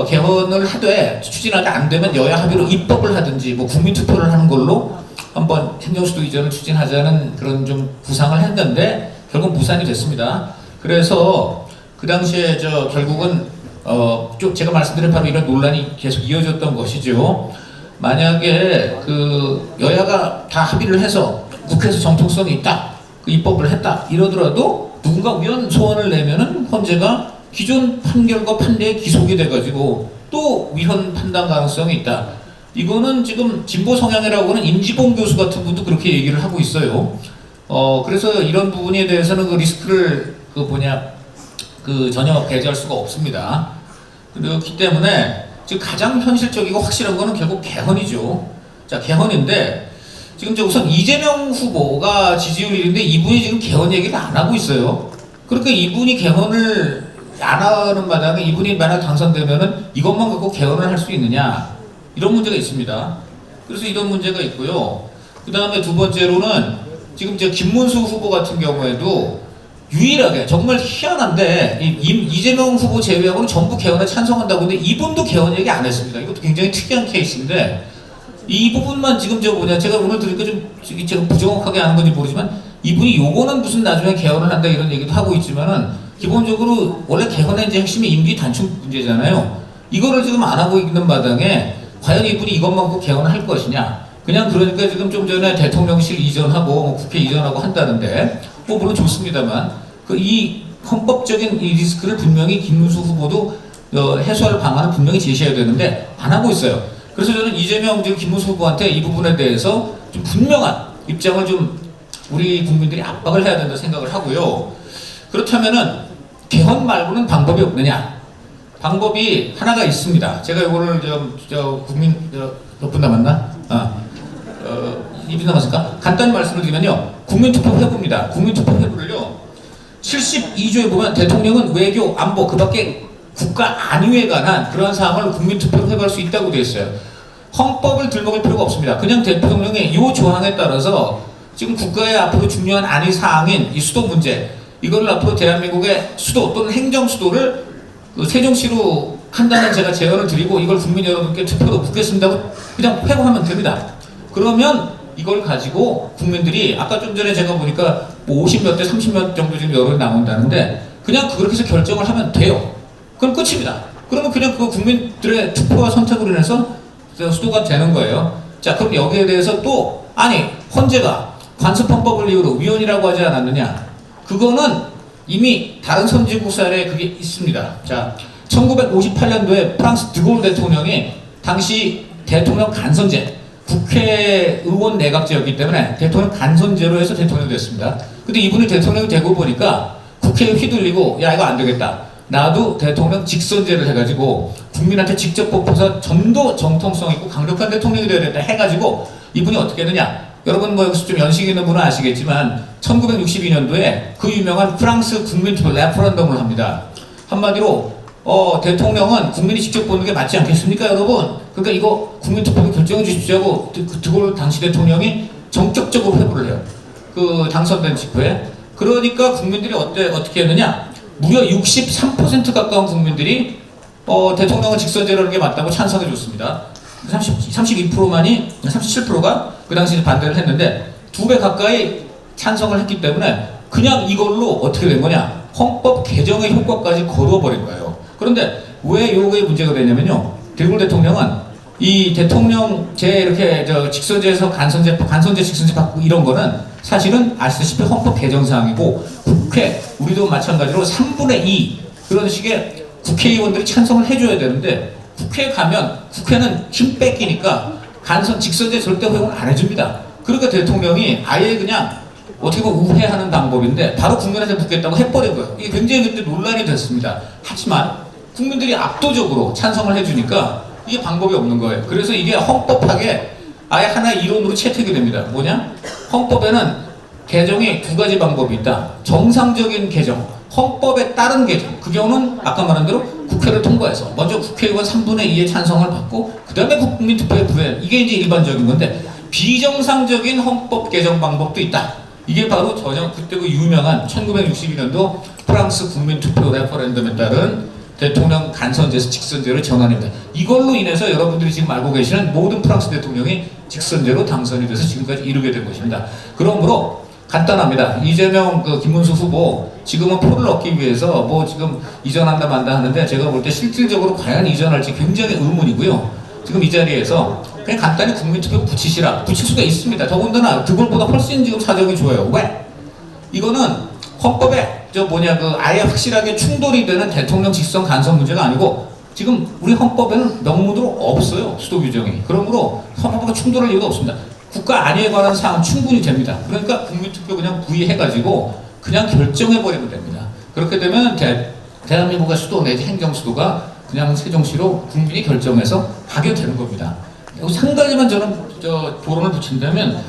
개헌을 하되 추진하지 안 되면 여야 합의로 입법을 하든지 뭐 국민투표를 하는 걸로 한번 행정수도 이전을 추진하자는 그런 좀 구상을 했는데 결국 무산이 됐습니다. 그래서 그 당시에 결국은 좀 제가 말씀드린 바로 이런 논란이 계속 이어졌던 것이죠. 만약에 그 여야가 다 합의를 해서 국회에서 정통성이 있다, 그 입법을 했다 이러더라도 누군가 위헌 소원을 내면은 헌재가 기존 판결과 판례에 기속이 돼가지고 또 위헌 판단 가능성이 있다. 이거는 지금 진보 성향이라고 하는 임지봉 교수 같은 분도 그렇게 얘기를 하고 있어요. 그래서 이런 부분에 대해서는 그 리스크를 전혀 배제할 수가 없습니다. 그렇기 때문에 지금 가장 현실적이고 확실한 거는 결국 개헌이죠. 자, 개헌인데 지금 우선 이재명 후보가 지지율 1위인데 이분이 지금 개헌 얘기를 안 하고 있어요. 그러니까 이분이 개헌을 안 하는 마당에 이분이 만약 당선되면은 이것만 갖고 개헌을 할 수 있느냐, 이런 문제가 있습니다. 그래서 이런 문제가 있고요. 그 다음에 두 번째로는 지금 김문수 후보 같은 경우에도 유일하게 정말 희한한데 이재명 후보 제외하고는 전부 개헌에 찬성한다고 하는데 이분도 개헌 얘기 안 했습니다. 이것도 굉장히 특이한 케이스인데 이 부분만 지금 제가 오늘 들으니까 좀 제가 부정확하게 하는 건지 모르지만 이분이 요거는 무슨 나중에 개헌을 한다 이런 얘기도 하고 있지만은 기본적으로 원래 개헌의 이제 핵심이 임기 단축 문제잖아요. 이거를 지금 안 하고 있는 마당에 과연 이분이 이것만 갖고 개헌을 할 것이냐. 그러니까 지금 좀 전에 대통령실 이전하고 국회 이전하고 한다는데 뭐 물론 좋습니다만 이 헌법적인 이 리스크를 분명히 김문수 후보도 해소할 방안을 분명히 제시해야 되는데 안 하고 있어요. 그래서 저는 이재명 지금 김문수 후보한테 이 부분에 대해서 좀 분명한 입장을 좀 우리 국민들이 압박을 해야 된다 생각을 하고요. 그렇다면은 개헌 말고는 방법이 없느냐? 방법이 하나가 있습니다. 제가 이거를 국민 몇 분 남았나? 2분 남았을까? 간단히 말씀을 드리면요. 국민투표 회부입니다. 국민투표 회부를요. 72조에 보면 대통령은 외교, 안보, 그 밖에 국가 안위에 관한 그런 사항을 국민투표로 회부할 수 있다고 되어 있어요. 헌법을 들먹일 필요가 없습니다. 그냥 대통령의 이 조항에 따라서 지금 국가의 앞으로 중요한 안위 사항인 이 수도 문제, 이거를 앞으로 대한민국의 수도 또는 행정 수도를 세종시로 한다는 제가 제언을 드리고 이걸 국민 여러분께 투표로 묻겠습니다고 그냥 회부하면 됩니다. 그러면 이걸 가지고 국민들이 아까 좀 전에 제가 보니까 뭐 50몇 대 30몇 정도 지금 여론이 나온다는데 그냥 그렇게 해서 결정을 하면 돼요. 그럼 끝입니다. 그러면 그냥 그 국민들의 투표와 선택으로 인해서 수도가 되는 거예요. 자, 그럼 여기에 대해서 또 헌재가 관습헌법을 이유로 위헌이라고 하지 않았느냐? 그거는 이미 다른 선진국 사례에 그게 있습니다. 자, 1958년도에 프랑스 드골 대통령이 당시 대통령 간선제, 국회의원 내각제였기 때문에 대통령 간선제로 해서 대통령이 됐습니다. 근데 이분이 대통령이 되고 보니까 국회에 휘둘리고 야 이거 안 되겠다. 나도 대통령 직선제를 해가지고 국민한테 직접 뽑혀서 좀 더 정통성 있고 강력한 대통령이 되어야 된다 해가지고 이분이 어떻게 했느냐. 여러분 뭐 여기서 좀 연식 있는 분은 아시겠지만 1962년도에 그 유명한 프랑스 국민투표 레퍼런덤을 합니다. 한마디로 대통령은 국민이 직접 보는 게 맞지 않겠습니까 여러분? 그러니까 이거 국민투표로 결정해 주십시오 하고 드골 당시 대통령이 전격적으로 회부를 해요. 그 당선된 직후에. 그러니까 국민들이 어떻게 했느냐? 무려 63% 가까운 국민들이 대통령은 직선제라는 게 맞다고 찬성해 줬습니다. 32%만이 37%가 그 당시에 반대를 했는데 2배 가까이 찬성을 했기 때문에 그냥 이걸로 어떻게 된 거냐? 헌법 개정의 효과까지 거두어버린 거예요. 그런데 왜 요게 문제가 되냐면요. 드골 대통령은 이 대통령제 이렇게 직선제에서 간선제 직선제 바꾸고 이런 거는 사실은 아시다시피 헌법 개정 사항이고 국회 우리도 마찬가지로 3분의 2 그런 식의 국회의원들이 찬성을 해줘야 되는데 국회에 가면 국회는 힘 뺏기니까 직선제 절대 허용을 안 해줍니다. 그러니까 대통령이 아예 그냥 어떻게 보면 우회하는 방법인데 바로 국민한테 묻겠다고 해버린 거예요. 이게 굉장히 그때 논란이 됐습니다. 하지만 국민들이 압도적으로 찬성을 해주니까 이게 방법이 없는 거예요. 그래서 이게 헌법하게 아예 하나의 이론으로 채택이 됩니다. 뭐냐? 헌법에는 개정이 두 가지 방법이 있다. 정상적인 개정, 헌법에 따른 개정. 그 경우는 아까 말한 대로 국회를 통과해서 먼저 국회의원 3분의 2의 찬성을 받고 그 다음에 국민투표에 부여해. 이게 이제 일반적인 건데 비정상적인 헌법 개정 방법도 있다. 이게 바로 그때 그 유명한 1962년도 프랑스 국민투표 레퍼런덤에 따른 대통령 간선제에서 직선제로 전환입니다. 이걸로 인해서 여러분들이 지금 알고 계시는 모든 프랑스 대통령이 직선제로 당선이 돼서 지금까지 이르게 된 것입니다. 그러므로 간단합니다. 이재명 김문수 후보 지금은 표를 얻기 위해서 뭐 지금 이전한다 만다 하는데 제가 볼 때 실질적으로 과연 이전할지 굉장히 의문이고요. 지금 이 자리에서 그냥 간단히 국민투표 붙이시라. 붙일 수가 있습니다. 더군다나 그걸보다 훨씬 지금 사정이 좋아요. 왜? 이거는 헌법에 아예 확실하게 충돌이 되는 대통령 직선 간선 문제가 아니고 지금 우리 헌법에는 명문으로 없어요. 수도 규정이. 그러므로 헌법과 충돌할 이유가 없습니다. 국가 안위에 관한 사항은 충분히 됩니다. 그러니까 국민투표 그냥 부의해가지고 그냥 결정해버리면 됩니다. 그렇게 되면 대한민국의 수도 내지 행정수도가 그냥 세종시로 국민이 결정해서 하게 되는 겁니다. 여기서 한 가지만 저는 도론을 붙인다면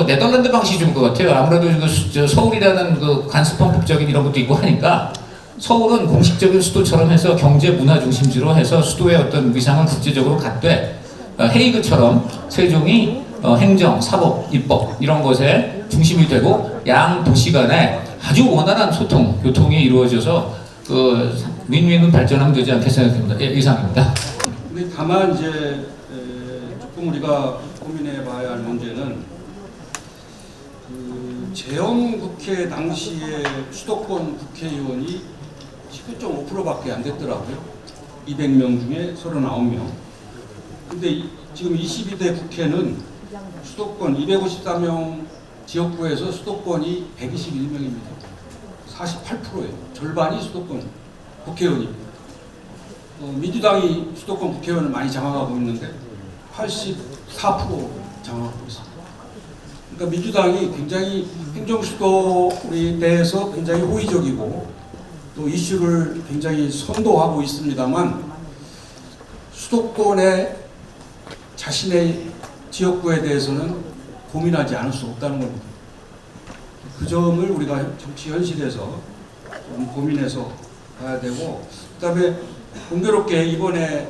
네덜란드 방식이 좋을 것 같아요. 아무래도 서울이라는 그 간섭헌법적인 이런 것도 있고 하니까 서울은 공식적인 수도처럼 해서 경제 문화 중심지로 해서 수도의 어떤 위상을 국제적으로 갖되 헤이그처럼 세종이 행정, 사법, 입법 이런 것에 중심이 되고 양 도시 간에 아주 원활한 소통, 교통이 이루어져서 윈윈은 발전하면 되지 않겠 생각합니다. 예, 이상입니다. 근데 다만 이제 조금 우리가 고민해봐야 할 문제는 재형 국회 당시에 수도권 국회의원이 19.5%밖에 안 됐더라고요. 200명 중에 39명. 근데 지금 22대 국회는 수도권 253명 지역구에서 수도권이 121명입니다. 48%예요. 절반이 수도권 국회의원입니다. 민주당이 수도권 국회의원을 많이 장악하고 있는데 84% 장악하고 있습니다. 그러니까 민주당이 굉장히 행정수도에 대해서 굉장히 호의적이고 또 이슈를 굉장히 선도하고 있습니다만 수도권의 자신의 지역구에 대해서는 고민하지 않을 수 없다는 겁니다. 그 점을 우리가 정치 현실에서 좀 고민해서 봐야 되고, 그 다음에 공교롭게 이번에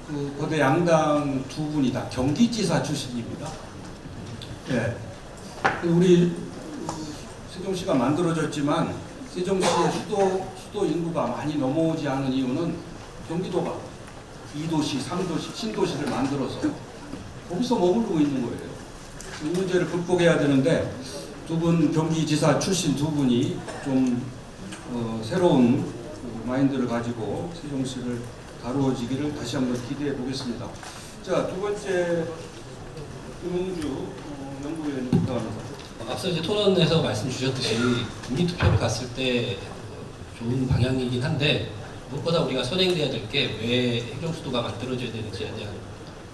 그 거대 양당 두 분이 다 경기지사 출신입니다. 예. 우리 세종시가 만들어졌지만 세종시의 수도 인구가 많이 넘어오지 않은 이유는 경기도가 2도시, 3도시, 신도시를 만들어서 거기서 머무르고 있는 거예요. 이 문제를 극복해야 되는데 두 분 경기지사 출신 두 분이 좀 새로운 마인드를 가지고 세종시를 다루어지기를 다시 한번 기대해 보겠습니다. 자, 두 번째 김웅주 연구위원님 부탁합니다. 앞서 이제 토론에서 말씀 주셨듯이 국민투표를 갔을 때 좋은 방향이긴 한데 무엇보다 우리가 선행돼야 될 게 왜 행정수도가 만들어져야 되는지에 대한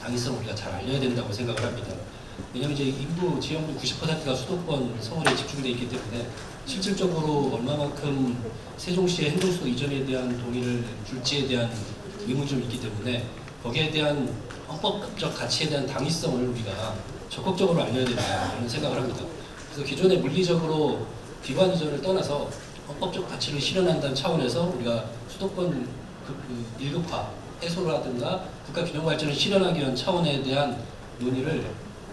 당위성을 우리가 잘 알려야 된다고 생각을 합니다. 왜냐하면 이제 인구 지역구 90%가 수도권 서울에 집중되어 있기 때문에 실질적으로 얼마만큼 세종시의 행정수도 이전에 대한 동의를 줄지에 대한 의문점이 있기 때문에 거기에 대한 헌법적 가치에 대한 당위성을 우리가 적극적으로 알려야 된다는 생각을 합니다. 그래서 기존에 물리적으로 기관 이전을 떠나서 헌법적 가치를 실현한다는 차원에서 우리가 수도권 일극화 해소라든가 국가 균형 발전을 실현하기 위한 차원에 대한 논의를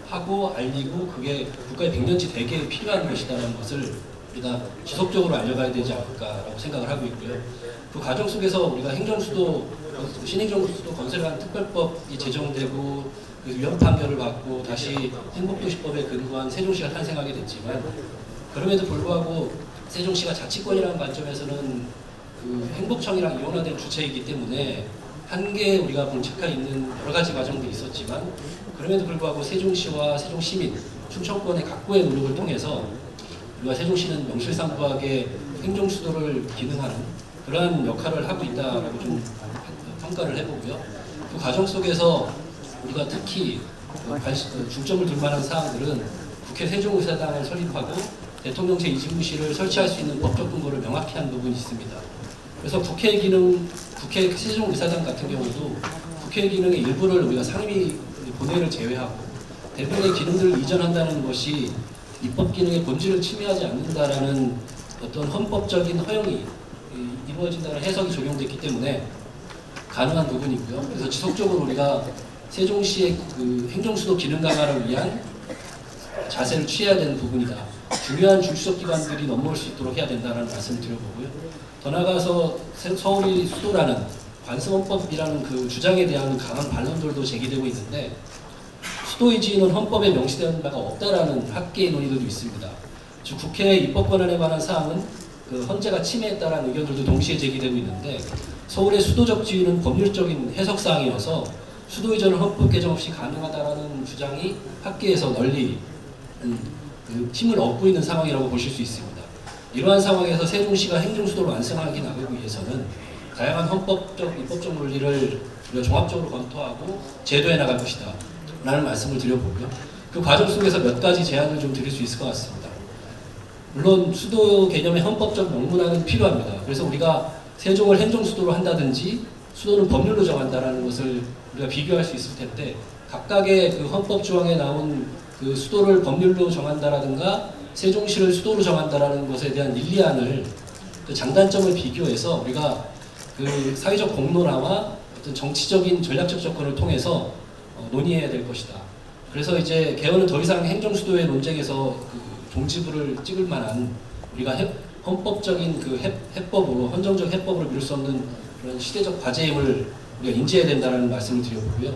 하고 알리고 그게 국가의 100년치 대계에 필요한 것이다라는 것을 우리가 지속적으로 알려가야 되지 않을까라고 생각을 하고 있고요. 그 과정 속에서 우리가 행정수도, 신행정수도 건설에 관한 특별법이 제정되고 위헌 판결을 받고 다시 행복도시법에 근거한 세종시가 탄생하게 됐지만 그럼에도 불구하고 세종시가 자치권이라는 관점에서는 그 행복청이랑 이원화된 주체이기 때문에 한계에 우리가 봉착해 있는 여러 가지 과정들이 있었지만 그럼에도 불구하고 세종시와 세종시민, 충청권의 각고의 노력을 통해서 우리가 세종시는 명실상부하게 행정수도를 기능하는 그러한 역할을 하고 있다라고 좀 평가를 해보고요. 그 과정 속에서 우리가 특히 중점을 둘 만한 사항들은 국회 세종의사당을 설립하고 대통령 제2집무실을 설치할 수 있는 법적 근거를 명확히 한 부분이 있습니다. 그래서 국회 기능, 국회 세종의사당 같은 경우도 국회 기능의 일부를 우리가 상임위 본회의를 제외하고 대부분의 기능들을 이전한다는 것이 입법 기능의 본질을 침해하지 않는다라는 어떤 헌법적인 허용이 이루어진다는 해석이 적용됐기 때문에 가능한 부분이고요. 그래서 지속적으로 우리가 세종시의 그 행정수도 기능 강화를 위한 자세를 취해야 되는 부분이다. 중요한 중수적 기관들이 넘어올 수 있도록 해야 된다는 말씀을 드려보고요. 더 나아가서 서울이 수도라는 관성헌법이라는 그 주장에 대한 강한 반론들도 제기되고 있는데 수도의 지위는 헌법에 명시되는 바가 없다라는 학계의 논의들도 있습니다. 즉 국회 입법 권한에 관한 사항은 그 헌재가 침해했다라는 의견들도 동시에 제기되고 있는데 서울의 수도적 지위는 법률적인 해석 사항이어서 수도 이전은 헌법 개정 없이 가능하다라는 주장이 학계에서 널리 그 힘을 얻고 있는 상황이라고 보실 수 있습니다. 이러한 상황에서 세종시가 행정수도를 완성하기 나가기 위해서는 다양한 헌법적, 입법적 논리를 우리가 종합적으로 검토하고 제도해 나갈 것이다 라는 말씀을 드려보고요. 그 과정 속에서 몇 가지 제안을 좀 드릴 수 있을 것 같습니다. 물론 수도 개념의 헌법적 명문화는 필요합니다. 그래서 우리가 세종을 행정수도로 한다든지 수도는 법률로 정한다라는 것을 우리가 비교할 수 있을 텐데 각각의 그 헌법 조항에 나온 그 수도를 법률로 정한다라든가 세종시를 수도로 정한다라는 것에 대한 일리안을 그 장단점을 비교해서 우리가 그 사회적 공론화와 어떤 정치적인 전략적 접근을 통해서 논의해야 될 것이다. 그래서 이제 개헌은 더 이상 행정수도의 논쟁에서 그 종지부를 찍을 만한 우리가 헌법적인 그 해법으로 헌정적 해법으로 미룰 수 없는 그런 시대적 과제임을 우리가 인지해야 된다는 말씀을 드려보고요.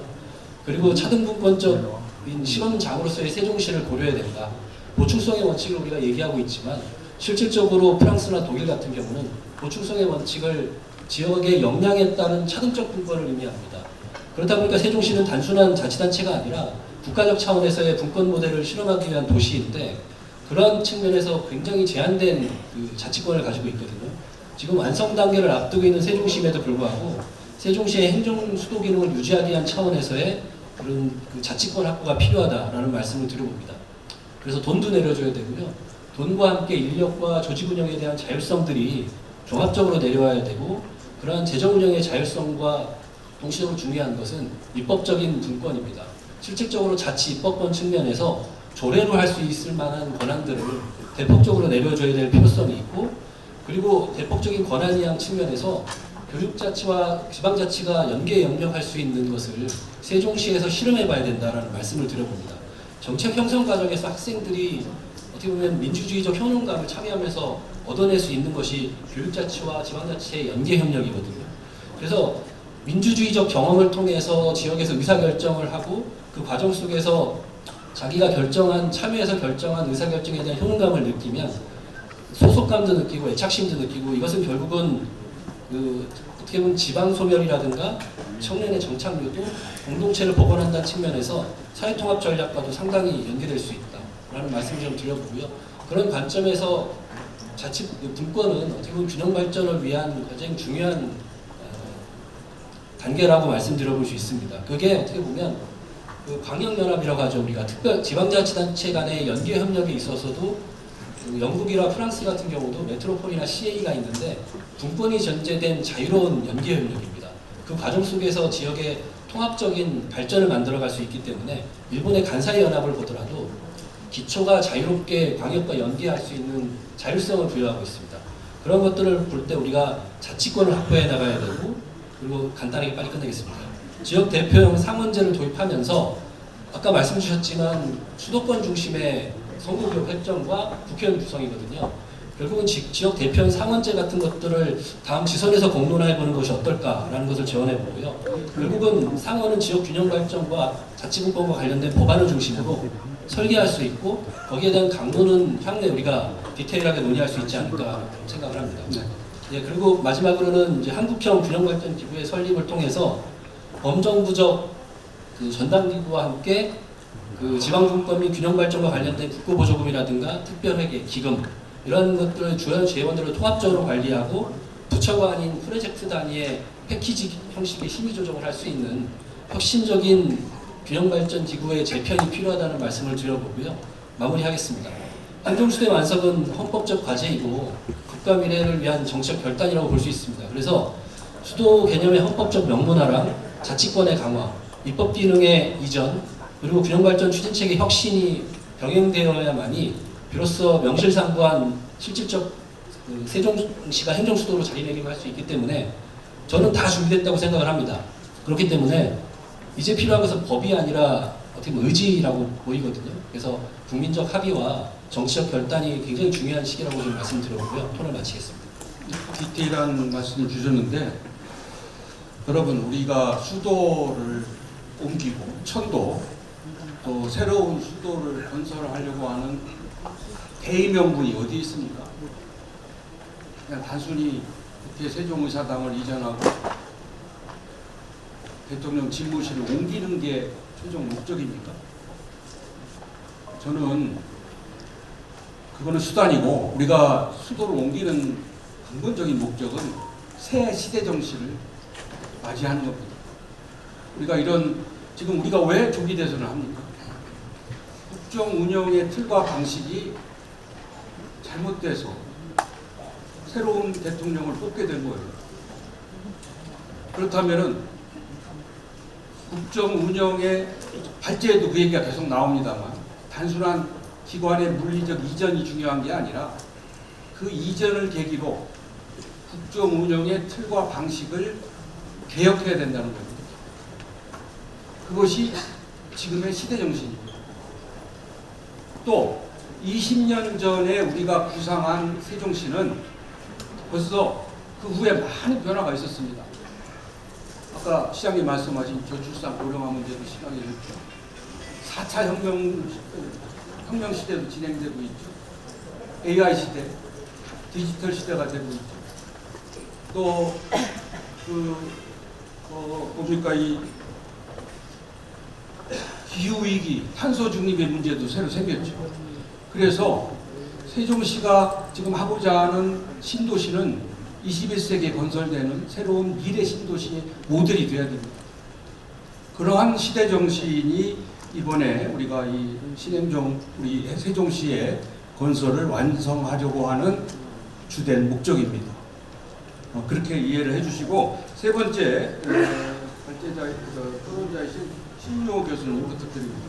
그리고 차등분권적인 실험장으로서의 세종시를 고려해야 된다. 보충성의 원칙을 우리가 얘기하고 있지만 실질적으로 프랑스나 독일 같은 경우는 보충성의 원칙을 지역의 역량에 따른 차등적 분권을 의미합니다. 그렇다 보니까 세종시는 단순한 자치단체가 아니라 국가적 차원에서의 분권 모델을 실험하기 위한 도시인데 그러한 측면에서 굉장히 제한된 그 자치권을 가지고 있거든요. 지금 완성 단계를 앞두고 있는 세종시임에도 불구하고 세종시의 행정수도 기능을 유지하기 위한 차원에서의 그런 그 자치권 확보가 필요하다라는 말씀을 드려봅니다. 그래서 돈도 내려줘야 되고요. 돈과 함께 인력과 조직 운영에 대한 자율성들이 종합적으로 내려와야 되고 그러한 재정 운영의 자율성과 동시적으로 중요한 것은 입법적인 분권입니다. 실질적으로 자치 입법권 측면에서 조례로 할 수 있을 만한 권한들을 대폭적으로 내려줘야 될 필요성이 있고 그리고 대폭적인 권한이양 측면에서 교육자치와 지방자치가 연계 영역할 수 있는 것을 세종시에서 실험해봐야 된다는 말씀을 드려봅니다. 정책 형성 과정에서 학생들이 어떻게 보면 민주주의적 효능감을 참여하면서 얻어낼 수 있는 것이 교육자치와 지방자치의 연계 협력이거든요. 그래서 민주주의적 경험을 통해서 지역에서 의사결정을 하고 그 과정 속에서 자기가 결정한 참여해서 결정한 의사결정에 대한 효능감을 느끼면 소속감도 느끼고 애착심도 느끼고 이것은 결국은 그 어떻게 보면 지방소멸이라든가 청년의 정착률도 공동체를 복원한다는 측면에서 사회통합 전략과도 상당히 연계될 수 있다라는 말씀을 좀 드려보고요. 그런 관점에서 자치 분권은 어떻게 보면 균형 발전을 위한 가장 중요한 단계라고 말씀드려볼 수 있습니다. 그게 어떻게 보면 그 광역연합이라고 하죠. 우리가 특별 지방자치단체 간의 연계 협력에 있어서도 그 영국이나 프랑스 같은 경우도 메트로폴이나 CA가 있는데 분권이 전제된 자유로운 연계 협력입니다. 그 과정 속에서 지역의 통합적인 발전을 만들어갈 수 있기 때문에 일본의 간사이 연합을 보더라도 기초가 자유롭게 광역과 연계할 수 있는 자율성을 부여하고 있습니다. 그런 것들을 볼 때 우리가 자치권을 확보해 나가야 되고 그리고 간단하게 빨리 끝내겠습니다. 지역 대표형 상원제를 도입하면서 아까 말씀 주셨지만 수도권 중심의 선거구역 획정과 국회의원 구성이거든요. 결국은 지역 대표형 상원제 같은 것들을 다음 지선에서 공론화해보는 것이 어떨까라는 것을 제언해보고요. 결국은 상원은 지역 균형 발전과 자치분권과 관련된 법안을 중심으로 설계할 수 있고 거기에 대한 강론은 향후에 우리가 디테일하게 논의할 수 있지 않을까 생각을 합니다. 네, 그리고 마지막으로는 이제 한국형 균형발전기구의 설립을 통해서 범정부적 그 전담기구와 함께 그 지방분권 및 균형발전과 관련된 국고보조금이라든가 특별회계, 기금 이런 것들을 주요 재원들을 통합적으로 관리하고 부처가 아닌 프로젝트 단위의 패키지 형식의 심의 조정을 할 수 있는 혁신적인 균형발전기구의 재편이 필요하다는 말씀을 드려보고요. 마무리하겠습니다. 행정수도의 완성은 헌법적 과제이고 국가 미래를 위한 정책 결단이라고 볼 수 있습니다. 그래서 수도 개념의 헌법적 명문화랑 자치권의 강화, 입법 기능의 이전, 그리고 균형발전 추진체계 혁신이 병행되어야만이 비로소 명실상부한 실질적 그 세종시가 행정수도로 자리매김할 수 있기 때문에 저는 다 준비됐다고 생각을 합니다. 그렇기 때문에 이제 필요한 것은 법이 아니라 어떻게 보면 의지라고 보이거든요. 그래서 국민적 합의와 정치적 결단이 굉장히 중요한 시기라고 좀 말씀드렸고요. 토론을 마치겠습니다. 디테일한 말씀을 주셨는데 여러분, 우리가 수도를 옮기고 천도 또 새로운 수도를 건설하려고 하는 대의명분이 어디 있습니까? 그냥 단순히 국회 세종의사당을 이전하고 대통령 집무실을 옮기는 게 최종 목적입니까? 저는 그거는 수단이고, 우리가 수도를 옮기는 근본적인 목적은 새 시대 정신을 맞이하는 겁니다. 우리가 지금 우리가 왜 조기 대선을 합니까? 국정 운영의 틀과 방식이 잘못돼서 새로운 대통령을 뽑게 된 거예요. 그렇다면은 국정 운영의 발제에도 그 얘기가 계속 나옵니다만, 단순한 기관의 물리적 이전이 중요한 게 아니라 그 이전을 계기로 국정 운영의 틀과 방식을 개혁해야 된다는 겁니다. 그것이 지금의 시대 정신입니다. 또 20년 전에 우리가 구상한 세종시는 벌써 그 후에 많은 변화가 있었습니다. 아까 시장님 말씀하신 저출산 고령화 문제도 심하게 됐죠. 4차 혁명 시대도 진행되고 있죠. AI 시대, 디지털 시대가 되고 있죠. 또 뭡니까, 이 기후위기, 탄소 중립의 문제도 새로 생겼죠. 그래서 세종시가 지금 하고자 하는 신도시는 21세기에 건설되는 새로운 미래 신도시의 모델이 되어야 됩니다. 그러한 시대 정신이 이번에 우리가 이 우리 세종시의 건설을 완성하려고 하는 주된 목적입니다. 그렇게 이해를 해주시고, 세 번째 토론자이신 신유호 교수님 부탁드립니다.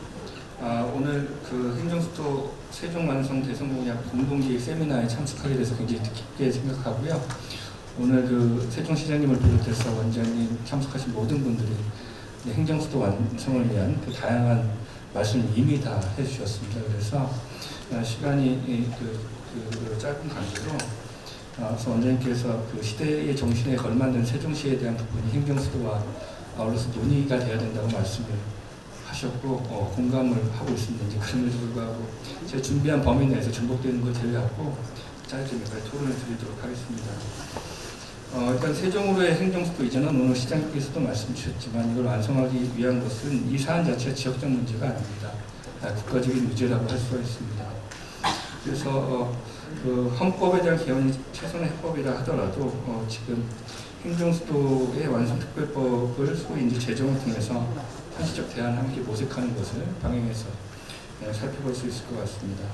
오늘 그 행정수도 세종완성 대성공약 공동기획 세미나에 참석하게 돼서 굉장히 뜻깊게 생각하고요. 오늘 그 세종시장님을 비롯해서 원장님 참석하신 모든 분들이 행정수도 완성을 위한 그 다양한 말씀을 이미 다 해주셨습니다. 그래서 시간이 짧은 관계로 그래서 원장님께서 그 시대의 정신에 걸맞는 세종시에 대한 부분이 행정수도와 아울러서 논의가 돼야 된다고 말씀을 하셨고 공감을 하고 있습니다. 이제 그럼에도 불구하고 제가 준비한 범위 내에서 중복되는 걸 제외하고 짧게 몇 가지 토론을 드리도록 하겠습니다. 일단 세종으로의 행정수도 이전은 오늘 시장님께서도 말씀 주셨지만 이걸 완성하기 위한 것은 이 사안 자체가 지역적 문제가 아닙니다. 국가적인 문제라고 할 수가 있습니다. 그래서 그 헌법에 대한 개헌이 최선의 해법이라 하더라도 지금 행정수도의 완성특별법을 소위 이제 제정을 통해서 현실적 대안을 함께 모색하는 것을 방향해서 살펴볼 수 있을 것 같습니다.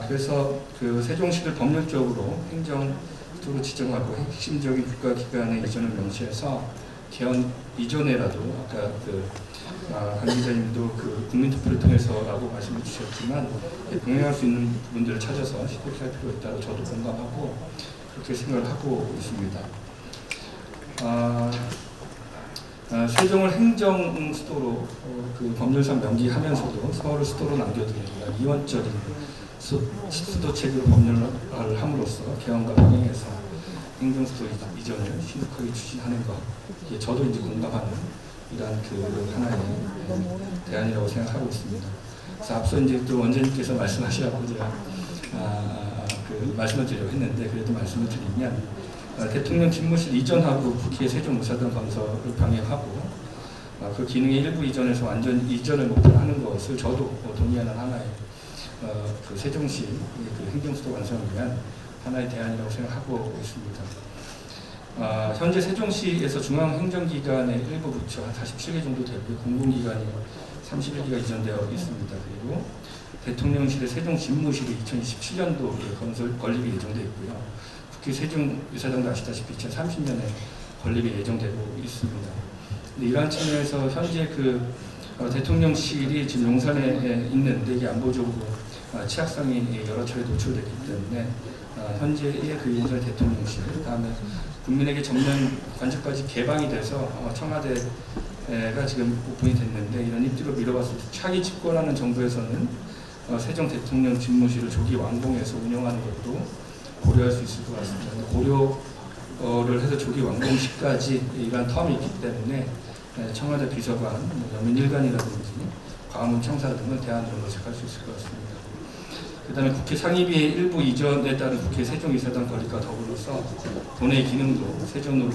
그래서 그 세종시를 법률적으로 행정수도로 지정하고 핵심적인 국가기관의 이전을 명시해서 개헌 이전에라도 아까 강 기자님도 그 국민투표를 통해서라고 말씀해 주셨지만 병행할 수 있는 부분들을 찾아서 시도할 필요가 있다고 저도 공감하고 그렇게 생각을 하고 있습니다. 세종을 행정수도로 그 법률상 명기하면서도 서울을 수도로 남겨두는 이원적인 수도체계로 법률을 함으로써 개헌과 병행해서 행정수도 이전을 신속하게 추진하는 것, 저도 이제 공감하는 이러한 그 하나의 대안이라고 생각하고 있습니다. 그래서 앞서 이제 또 원장님께서 말씀하시라고 제가 그 말씀을 드리려고 했는데 그래도 말씀을 드리면 대통령 집무실 이전하고 국회 세종의사당 건설을 병행하고 그 기능의 일부 이전에서 완전 이전을 목표로 하는 것을 저도 동의하는 하나의 그 세종시 그 행정수도 완성을 위한 하나의 대안이라고 생각하고 있습니다. 현재 세종시에서 중앙행정기관의 일부 부처 한 47개 정도 되고요. 공공기관이 31개가 이전되어 있습니다. 그리고 대통령실의 세종집무실이 2027년도에 건립이 예정되어 있고요. 국회 세종의사당도 아시다시피 2030년에 건립이 예정되고 있습니다. 이러한 측면에서 현재 그 대통령실이 지금 용산에 있는데 이게 안보적으로 취약성이 여러 차례 노출됐기 때문에 현재의 그 윤석열 대통령실, 그다음에 국민에게 전면 관저까지 개방이 돼서 청와대가 지금 오픈이 됐는데, 이런 입지로 미뤄봤을 때 차기 집권하는 정부에서는 세종 대통령 집무실을 조기 완공해서 운영하는 것도 고려할 수 있을 것 같습니다. 고려를 해서 조기 완공 시까지 이러한 텀이 있기 때문에 청와대 비서관, 여민일관이라든지 광화문 청사 등을 대안으로 모색할 수 있을 것 같습니다. 그 다음에 국회 상임위의 일부 이전에 따른 국회 세종이사단 건립과 더불어서 본회의 기능도 세종으로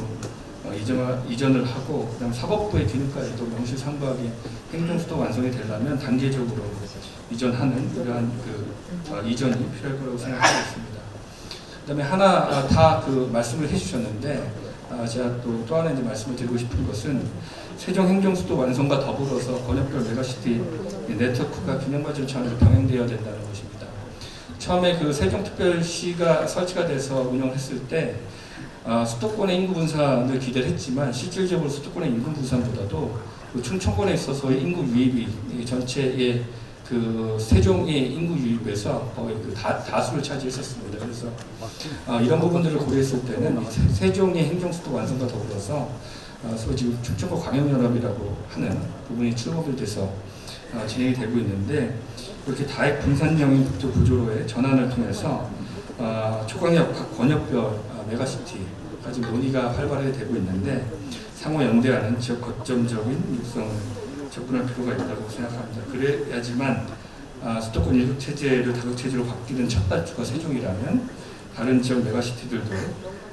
이전을 하고, 그 다음에 사법부의 기능까지도 명실상부하게 행정수도 완성이 되려면 단계적으로 이전하는 이러한 이전이 필요할 거라고 생각하고 있습니다. 그 다음에 하나 다 말씀을 해주셨는데, 제가 또 하나 이제 말씀을 드리고 싶은 것은 세종 행정수도 완성과 더불어서 권역별 메가시티 네트워크가 균형발전 차원에서 병행되어야 된다는 것입니다. 처음에 세종특별시가 설치가 돼서 운영했을 때 수도권의 인구 분산을 기대를 했지만, 실질적으로 수도권의 인구 분산보다도 충청권에 있어서의 인구 유입이 전체의 세종의 인구 유입에서 거의 다수를 차지했었습니다. 그래서 이런 부분들을 고려했을 때는 세종의 행정수도 완성과 더불어서 지금 충청권 광역연합이라고 하는 부분이 출범이 돼서 진행이 되고 있는데, 이렇게 다액 분산형 구조로의 전환을 통해서 초강력 각 권역별 메가시티까지 논의가 활발하게 되고 있는데, 상호 연대하는 지역 거점적인 육성을 접근할 필요가 있다고 생각합니다. 그래야지만 수도권 일극체제를 다극체제로 바뀌는 첫 발주가 세종이라면 다른 지역 메가시티들도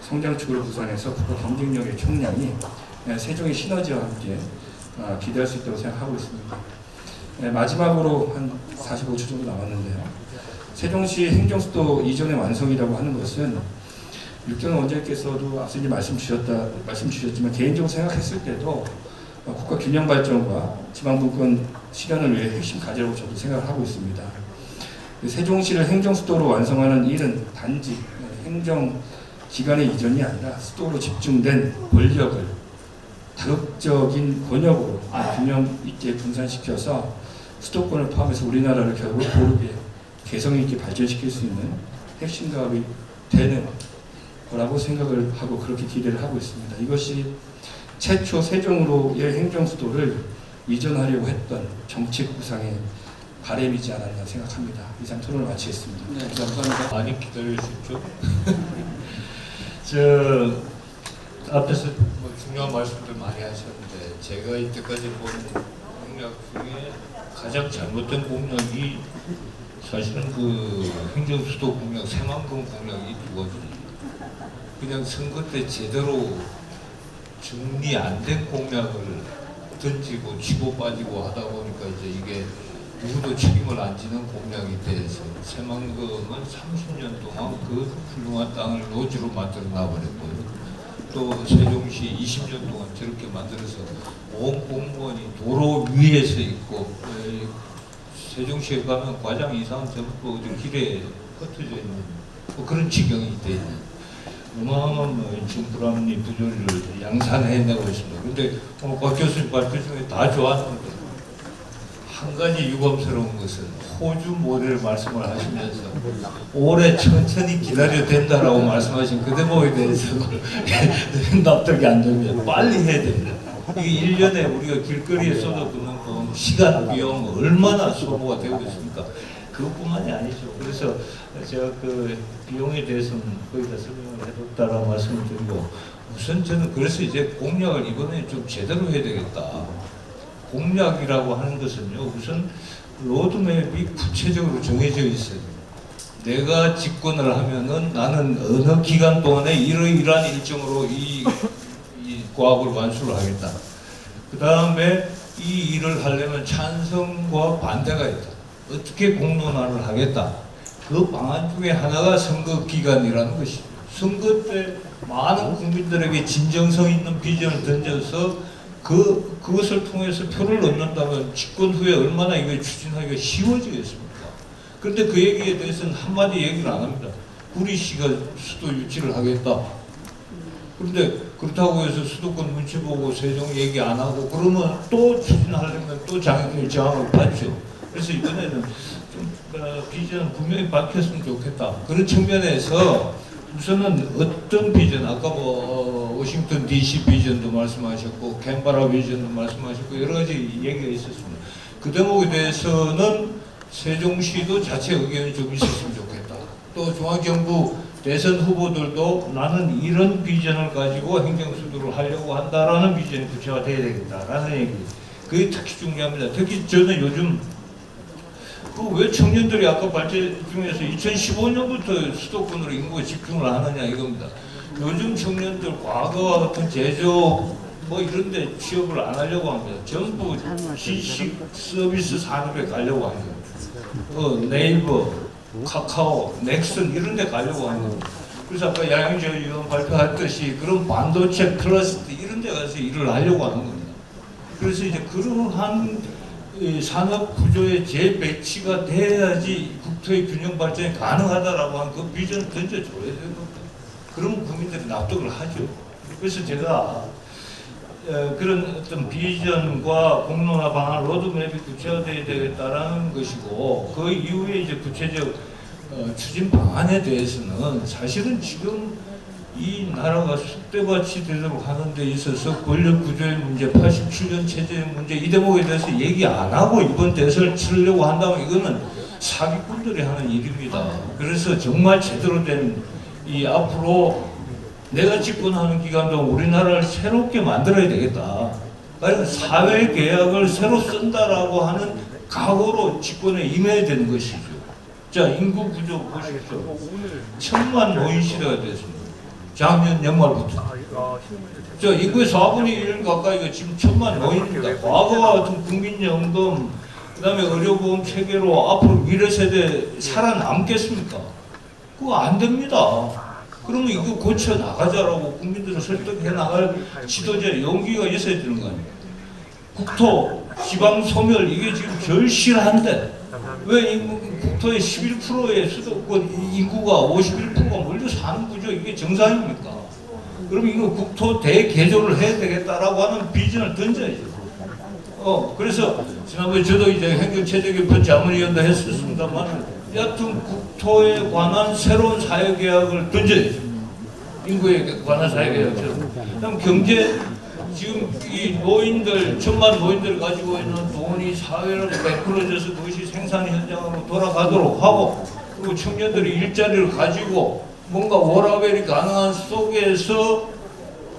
성장축으로 부산해서 국가 경쟁력의 총량이 세종의 시너지와 함께 기대할 수 있다고 생각하고 있습니다. 마지막으로 한 45초 정도 남았는데요. 세종시 행정수도 이전의 완성이라고 하는 것은 육전 원장님께서도 앞서 이제 말씀 주셨지만 개인적으로 생각했을 때도 국가 균형 발전과 지방분권 실현을 위해 핵심 과제라고 저도 생각을 하고 있습니다. 세종시를 행정수도로 완성하는 일은 단지 행정기관의 이전이 아니라 수도로 집중된 권력을 다극적인 권역으로 균형 있게 분산시켜서 수도권을 포함해서 우리나라를 결국 고르게 개성 있게 발전시킬 수 있는 핵심 가업이 되는 거라고 생각을 하고 그렇게 기대를 하고 있습니다. 이것이 최초 세종으로의 행정수도를 이전하려고 했던 정책 구상의 바람이지 않았나 생각합니다. 이상 토론을 마치겠습니다. 네, 감사합니다. 많이 기다려주셨죠? 앞에서 중요한 말씀들 많이 하셨는데, 제가 이때까지 본 공약 중에 가장 잘못된 공약이 사실은 행정수도 공약, 새만금 공약이 두거든요. 그냥 선거 때 제대로 정리 안 된 공약을 던지고 치고 빠지고 하다 보니까 이제 이게 누구도 책임을 안 지는 공약이 돼서 새만금은 30년 동안 그 훌륭한 땅을 노지로 만들어 놔버렸고요. 또 세종시 20년 동안 저렇게 만들어서 온 공무원이 도로 위에서 있고, 세종시에 가면 과장 이상 전부 길에 흩어져 있는 그런 지경이 돼 있는 어마어마한 지금 불합리 부조리를 양산해내고 있습니다. 근데 오늘 곽 교수님 발표 중에 다 좋았는데, 한 가지 유감스러운 것은 호주 모델 말씀을 하시면서 오래 천천히 기다려야 된다라고 말씀하신 그 대목에 대해서 납득이 안 됩니다. 빨리 해야 됩니다. 이게 1년에 우리가 길거리에 쏟아붓는 시간, 비용 얼마나 소모가 되고 있습니까? 그것뿐만이 아니죠. 그래서 제가 비용에 대해서는 거의 다 설명을 해뒀다라고 말씀을 드리고, 우선 저는 그래서 이제 공약을 이번에 좀 제대로 해야 되겠다. 공약이라고 하는 것은요, 우선 로드맵이 구체적으로 정해져 있어요. 내가 집권을 하면은 나는 어느 기간 동안에 이러이러한 일정으로 이 과업을 완수를 하겠다. 그 다음에 이 일을 하려면 찬성과 반대가 있다. 어떻게 공론화를 하겠다. 그 방안 중에 하나가 선거 기간이라는 것이죠. 선거 때 많은 국민들에게 진정성 있는 비전을 던져서 그것을 통해서 표를 얻는다면 집권 후에 얼마나 이걸 추진하기가 쉬워지겠습니까? 그런데 그 얘기에 대해서는 한마디 얘기를 안 합니다. 구리시가 수도 유치를 하겠다. 그런데 그렇다고 해서 수도권 눈치 보고 세종 얘기 안 하고 그러면 또 추진하려면 또 장애물 저항을 받죠. 그래서 이번에는 좀 비전 분명히 밝혔으면 좋겠다. 그런 측면에서 우선은 어떤 비전, 아까 뭐 워싱턴 DC 비전도 말씀하셨고 캔버라 비전도 말씀하셨고 여러 가지 얘기가 있었습니다. 그 대목에 대해서는 세종시도 자체 의견이 좀 있었으면 좋겠다. 또 중앙정부 대선 후보들도 나는 이런 비전을 가지고 행정수도를 하려고 한다라는 비전이 구체화돼야 되겠다라는 얘기. 그게 특히 중요합니다. 특히 저는 요즘 왜 청년들이 아까 발제 중에서 2015년부터 수도권으로 인구에 집중을 하느냐 이겁니다. 요즘 청년들 과거와 같은 제조 뭐 이런 데 취업을 안 하려고 합니다. 전부 지식 서비스 산업에 가려고 합니다. 네이버, 카카오, 넥슨 이런 데 가려고 합니다. 그래서 아까 양영재 의원 발표했듯이 그런 반도체 클러스터 이런 데 가서 일을 하려고 하는 겁니다. 그래서 이제 그러한 산업 구조의 재배치가 돼야지 국토의 균형 발전이 가능하다라고 하는 그 비전을 던져줘야 되는 겁니다. 그러면 국민들이 납득을 하죠. 그래서 제가 그런 어떤 비전과 공론화 방안 로드맵이 구체화되어야 되겠다라는 것이고 그 이후에 이제 구체적 추진 방안에 대해서는 사실은 지금 이 나라가 쑥대밭이 되도록 하는 데 있어서 권력 구조의 문제, 87년 체제의 문제 이 대목에 대해서 얘기 안 하고 이번 대선을 치르려고 한다면 이거는 사기꾼들이 하는 일입니다. 그래서 정말 제대로 된 이 앞으로 내가 집권하는 기간 동안 우리나라를 새롭게 만들어야 되겠다. 그러니까 사회 계약을 새로 쓴다라고 하는 각오로 집권에 임해야 되는 것이죠. 자, 인구 구조 보십시오. 1000만 노인 시대가 됐습니다. 작년 연말부터. 저 인구의 4분의 1 가까이가 지금 1000만 노인입니다. 과거와 같은 국민연금, 그 다음에 의료보험 체계로 앞으로 미래세대 살아남겠습니까? 그거 안 됩니다. 그러면 이거 고쳐 나가자라고 국민들을 설득해 나갈 지도자 용기가 있어야 되는 거 아니에요. 국토, 지방 소멸 이게 지금 절실한데 왜 국토의 11%의 수도권 인구가 51%가 몰려 사는 구조 이게 정상입니까? 그럼 이거 국토 대개조를 해야 되겠다라고 하는 비전을 던져야죠. 그래서 지난번에 저도 이제 행정체제개편 자문위원도 했었습니다만 여하튼 국토에 관한 새로운 사회계약을 던져야죠. 인구에 관한 사회계약처럼. 그다음 경제 지금 이 노인들 1000만 노인들 가지고 있는 돈이 사회로 베풀어져서 그것이 생산 현장으로 돌아가도록 하고 그리고 청년들이 일자리를 가지고 뭔가 워라밸이 가능한 속에서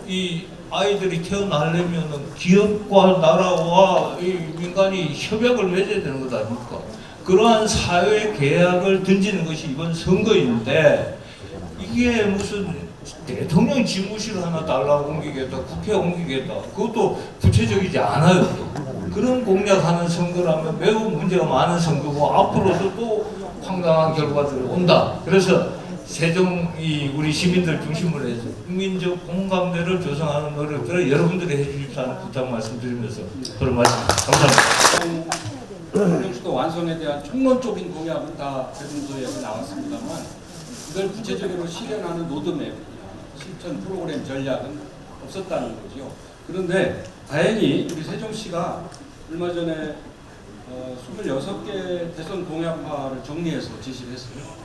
이 아이들이 태어나려면 기업과 나라와 이 민간이 협약을 맺어야 되는 것 아닙니까? 그러한 사회 계약을 던지는 것이 이번 선거인데 이게 무슨 대통령 집무실 하나 달라고 옮기겠다, 국회 옮기겠다, 그것도 구체적이지 않아요. 그런 공략하는 선거라면 매우 문제가 많은 선거고 앞으로도 또 황당한 결과들이 온다. 그래서 세종이 우리 시민들 중심으로 해서 국민적 공감대를 조성하는 노력들을 여러분들이 해주십사는 부탁 말씀드리면서 그런 말씀 감사합니다. 행정수도 완성에 대한 총론적인 공약은 다 대통령에서 나왔습니다만 이걸 구체적으로 실현하는 로드맵, 실천 프로그램 전략은 없었다는 거죠. 그런데 다행히 우리 세종시가 얼마 전에 26개 대선 공약화를 정리해서 제시를 했어요.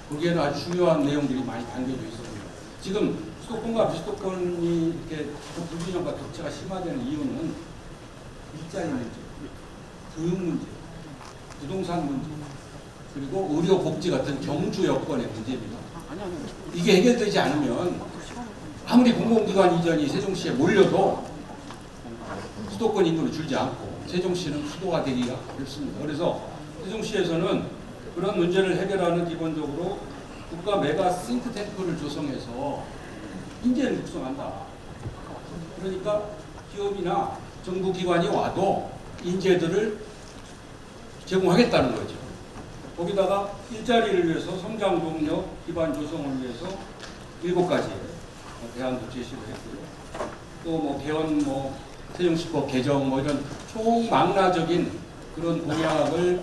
거기에는 아주 중요한 내용들이 많이 담겨져 있습니다. 지금 수도권과 비수도권이 이렇게 불균형과 격차가 심화되는 이유는 일자리 문제, 교육 문제, 부동산 문제, 그리고 의료 복지 같은 경주 여건의 문제입니다. 이게 해결되지 않으면 아무리 공공기관 이전이 세종시에 몰려도 수도권 인구는 줄지 않고 세종시는 수도가 되기가 어렵습니다. 그래서 세종시에서는 그런 문제를 해결하는 기본적으로 국가 메가 싱크탱크를 조성해서 인재를 육성한다. 그러니까 기업이나 정부 기관이 와도 인재들을 제공하겠다는 거죠. 거기다가 일자리를 위해서 성장 동력 기반 조성을 위해서 7가지 대안도 제시를 했고요. 또 뭐 개헌 세종시법 개정 이런 총망라적인 그런 공약을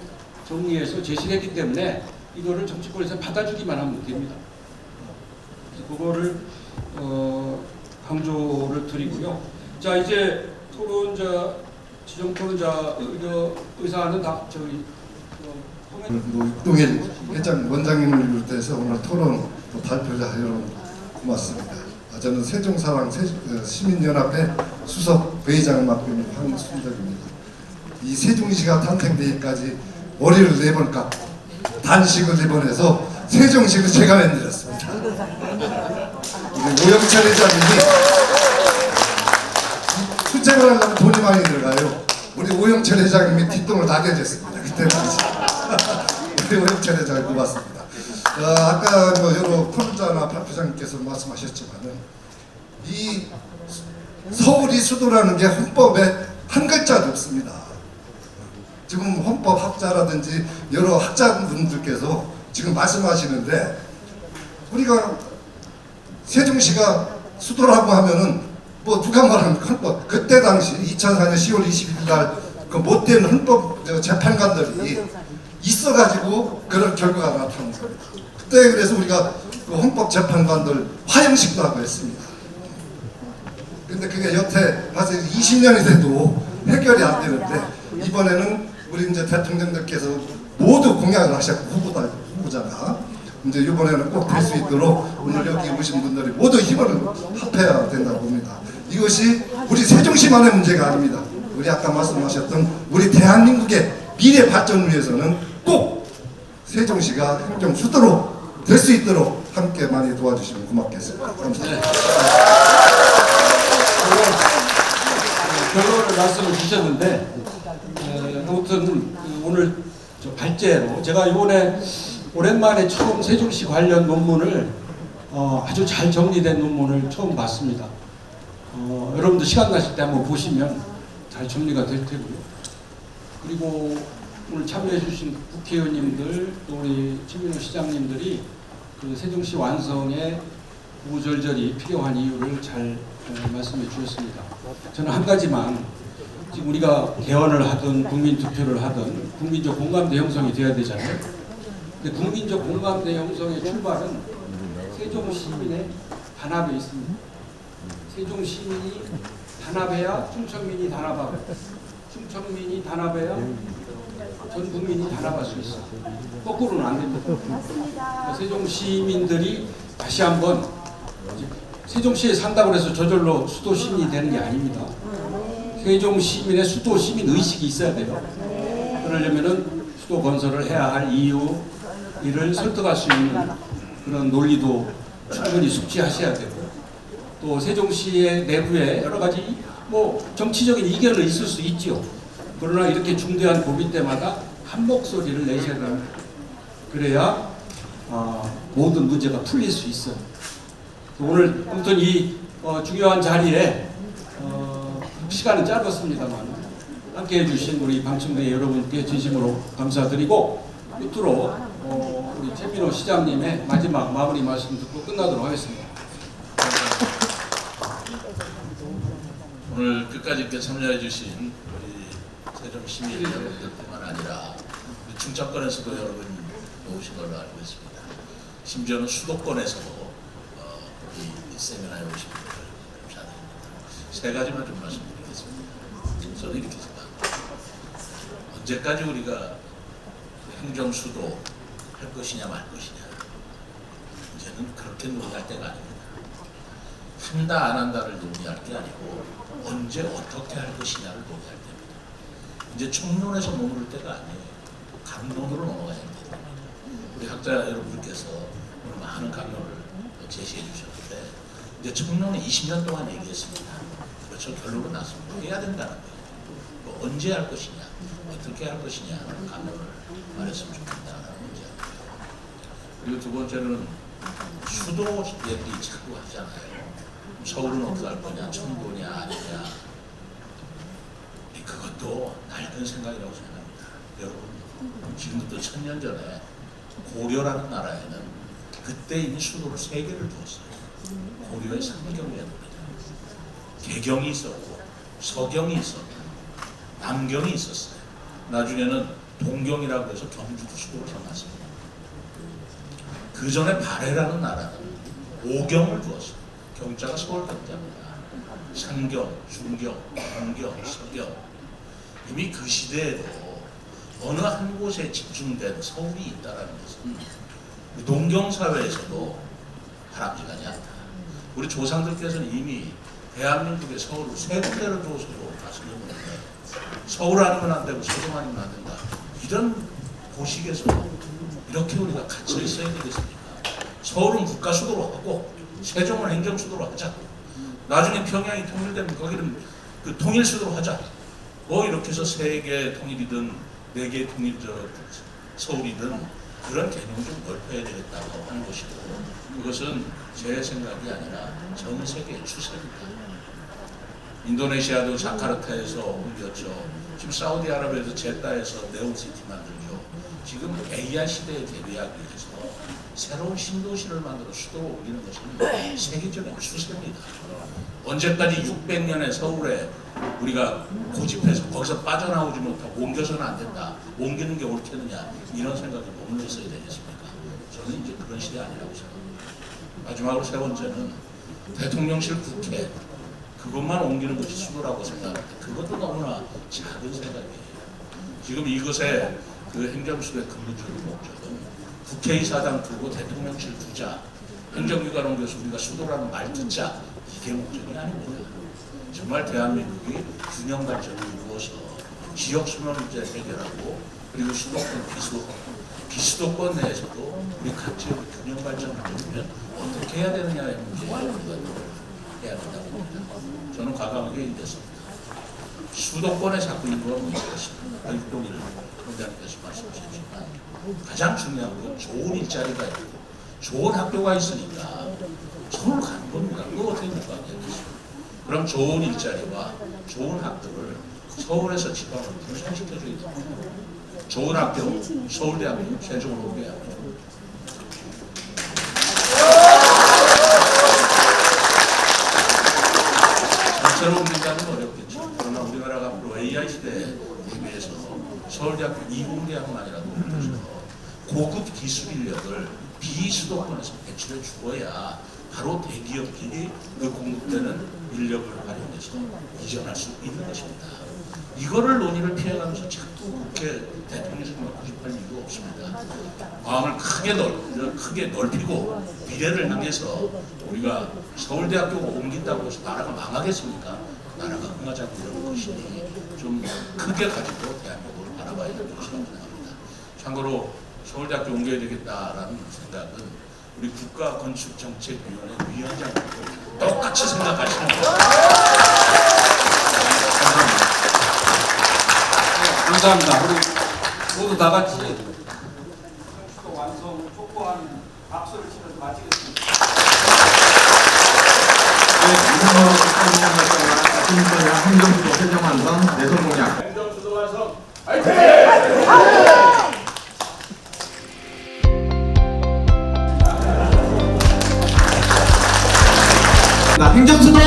정리해서 제시를 했기 때문에 이거를 정치권에서 받아주기만 하면 됩니다. 그래서 그거를 강조를 드리고요. 자 이제 토론자 지정 토론자 의사는 다 저희 육동일 회장 원장님을 비롯해서 오늘 토론 발표자 여러분 고맙습니다. 저는 세종사랑 시민연합회 수석 부회장을 맡고 있는 황순덕입니다. 이 세종시가 탄생되기까지 머리를 4번 깎고 단식을 4번 해서 세종시를 제가 만들었습니다. 우리 오영철 회장님이 수책을 하려면 돈이 많이 들어가요. 우리 오영철 회장님이 뒷돈을 다 대줬습니다. 그때까지. 우리 오영철 회장을 고맙습니다. 아까 뭐 여러 토론자나 발표장님께서 말씀하셨지만은 이 서울이 수도라는 게 헌법에 한 글자도 없습니다. 지금 헌법학자라든지 여러 학자분들께서 지금 말씀하시는데 우리가 세종시가 수도라고 하면은 뭐 누가 말하는 헌법 그때 당시 2004년 10월 21일 날 그 못된 헌법 재판관들이 있어가지고 그런 결과가 나타난 거예요. 그때 그래서 우리가 그 헌법 재판관들 화형식도 하고 했습니다. 근데 그게 여태 벌써 20년이 돼도 해결이 안 되는데 이번에는 우리 이제 대통령님께서 모두 공약을 하셨고 후보자가 이제 이번에는 꼭 될 수 있도록 오늘 여기 오신 분들이 모두 힘을 합해야 된다고 봅니다. 이것이 우리 세종시만의 문제가 아닙니다. 우리 아까 말씀하셨던 우리 대한민국의 미래 발전을 위해서는 꼭 세종시가 행정 수도로 될 수 있도록 함께 많이 도와주시면 고맙겠습니다. 감사합니다. 결론을 말씀을 주셨는데 아무튼 오늘 발제로 제가 이번에 오랜만에 처음 세종시 관련 논문을 아주 잘 정리된 논문을 처음 봤습니다. 여러분들 시간 나실 때 한번 보시면 잘 정리가 될 테고요. 그리고 오늘 참여해 주신 국회의원님들 또 우리 최민호 시장님들이 그 세종시 완성에 구구절절히 필요한 이유를 잘 말씀해 주셨습니다. 저는 한 가지만 지금 우리가 개헌을 하든 국민투표를 하든 국민적 공감대 형성이 돼야 되잖아요. 근데 국민적 공감대 형성의 출발은 세종 시민의 단합에 있습니다. 세종 시민이 단합해야 충청민이 단합하고 충청민이 단합해야 전 국민이 단합할 수 있어요. 거꾸로는 안 됩니다. 세종 시민들이 다시 한번 세종시에 산다고 해서 저절로 수도 시민이 되는 게 아닙니다. 세종 시민의 수도 시민 의식이 있어야 돼요. 그러려면은 수도 건설을 해야 할 이유 이를 설득할 수 있는 그런 논리도 충분히 숙지하셔야 되고 또 세종시의 내부에 여러 가지 뭐 정치적인 이견은 있을 수 있지요. 그러나 이렇게 중대한 고비 때마다 한 목소리를 내셔야 됩니다. 그래야 모든 문제가 풀릴 수 있어요. 오늘 아무튼 이 중요한 자리에 시간은 짧았습니다만 함께 해주신 우리 방청대 여러분께 진심으로 감사드리고 끝으로 우리 최민호 시장님의 마지막 마무리 말씀 듣고 끝나도록 하겠습니다. 오늘 끝까지 이렇게 참여해 주신 우리 세종 시민 여러분들뿐만 아니라 우리 충청권에서도 여러분 오신 걸로 알고 있습니다. 심지어는 수도권에서도 이 세미나에 오신 분들 감사드립니다. 세 가지만 좀 말씀드리겠습니다. 저는 이렇게 생각합니다. 언제까지 우리가 행정수도 할 것이냐 말 것이냐 이제는 그렇게 논의할 때가 아닙니다. 한다 안 한다를 논의할 게 아니고 언제 어떻게 할 것이냐를 논의할 때입니다. 이제 총론에서 머무를 때가 아니에요. 강론으로 넘어가야 됩니다. 우리 학자 여러분들께서 오늘 많은 강론을 제시해 주셨는데 이제 총론은 20년 동안 얘기했습니다. 그렇죠. 결론은 났습니다. 해야 된다는 거예요. 뭐 언제 할 것이냐 어떻게 할 것이냐 하는 강론을 말했으면 좋겠다는 문제입니다. 그리고 두 번째는 수도 얘기 자꾸 하잖아요. 서울은 어떻게 할 거냐, 청도냐 아니냐. 그것도 낡은 생각이라고 생각합니다. 여러분, 지금부터 1000년 전에 고려라는 나라에는 그때 이미 수도를 3개를 두었어요. 고려의 상경이었습니다. 개경이 있었고, 서경이 있었고, 남경이 있었어요. 나중에는 동경이라고 해서 경주도 수도를 삼았습니다. 그 전에 발해라는 나라는 5경을 두었어요. 경자가 서울 경자입니다. 상경, 중경, 동경, 서경. 이미 그 시대에도 어느 한 곳에 집중된 서울이 있다는 것은 농경사회에서도 바람직하지 않다. 우리 조상들께서는 이미 대한민국의 서울을 세 군데로 두어서도 말씀드렸는데 서울 아니면 안 되고 세종 아니면 안 된다. 이런 고식에서 이렇게 우리가 갇혀 있어야 되겠습니까? 서울은 국가수도로 하고 세종은 행정수도로 하자. 나중에 평양이 통일되면 거기는 그 통일수도로 하자. 뭐 이렇게 해서 세 개 통일이든 네 개 통일 서울이든 그런 개념 좀 넓혀야 되겠다고 하는 것이고 그것은 제 생각이 아니라 전 세계의 추세입니다. 인도네시아도 자카르타에서 옮겼죠. 지금 사우디아라비아에서 제다에서 네옴시티 만들죠. 지금 AI 시대에 대비하기 위해서 새로운 신도시를 만들어 수도로 옮기는 것은 세계적인 추세입니다. 언제까지 600년의 서울에 우리가 고집해서 거기서 빠져나오지 못하고 옮겨서는 안 된다. 옮기는 게 옳겠느냐 이런 생각이 머물러 있어야 되겠습니까? 저는 이제 그런 시대 아니라고 생각합니다. 마지막으로 세 번째는 대통령실 국회 그것만 옮기는 것이 수도라고 생각하는데 그것도 너무나 작은 생각이에요. 지금 이것의 그 행정수의 근본적인 목적은 국회의사당 두고 대통령실 두자 행정기관 옮겨서 우리가 수도라는 말 듣자 이게 목적이 아닙니다. 정말 대한민국이 균형 발전을 이루어서 지역 순환 문제 해결하고 그리고 수도권 비수도권 내에서도 우리 각 지역의 균형 발전을 이루면 어떻게 해야 되느냐의 문제를 우리가 해야 된다고 봅니다. 저는 과감하게 얘기했습니다. 수도권에 자꾸 인구가 문제가 있습니다. 육동일 총장님께서 말씀하셨지만 가장 중요한 건 좋은 일자리가 있고 좋은 학교가 있으니까 서울 가는 겁니다. 그거 어떻게 못 가게 하겠습니까? 그럼 좋은 일자리와 좋은 학교를 서울에서 지방으로 분산시켜줘야 됩니다. 좋은 학교, 서울대학교, 세종으로 오게 합니다. 전체로 옮긴다는 건 어렵겠죠. 그러나 우리나라가 앞으로 AI 시대에 대비해서 서울대학교 20대학만이라도 올려서 고급 기술 인력을 비수도권에서 배출해 주어야 바로 대기업들이 그 공급되는 인력을 활용해서 이전할 수 있는 것입니다. 이거를 논의를 피해가면서 자꾸 국회 대통령실만 고집할 이유가 없습니다. 마음을 크게 넓히고 미래를 향해서 우리가 서울대학교가 옮긴다고 해서 나라가 망하겠습니까? 나라가 흥하자고 이런 것이니 좀 크게 가지고 대한민국을 바라봐야 될 것이라고 생각합니다. 참고로 서울대학교 옮겨야 되겠다라는 생각은 우리 국가건축정책위원회 위원장님도 똑같이 생각하시는 거예요. 감사합니다. 우리 모두 다 같이 완성 촉구하는 박수를 치면서 마치겠습니다. 행정수도 세종완성 내성공약 행정수도 완성 화이팅! 행정수도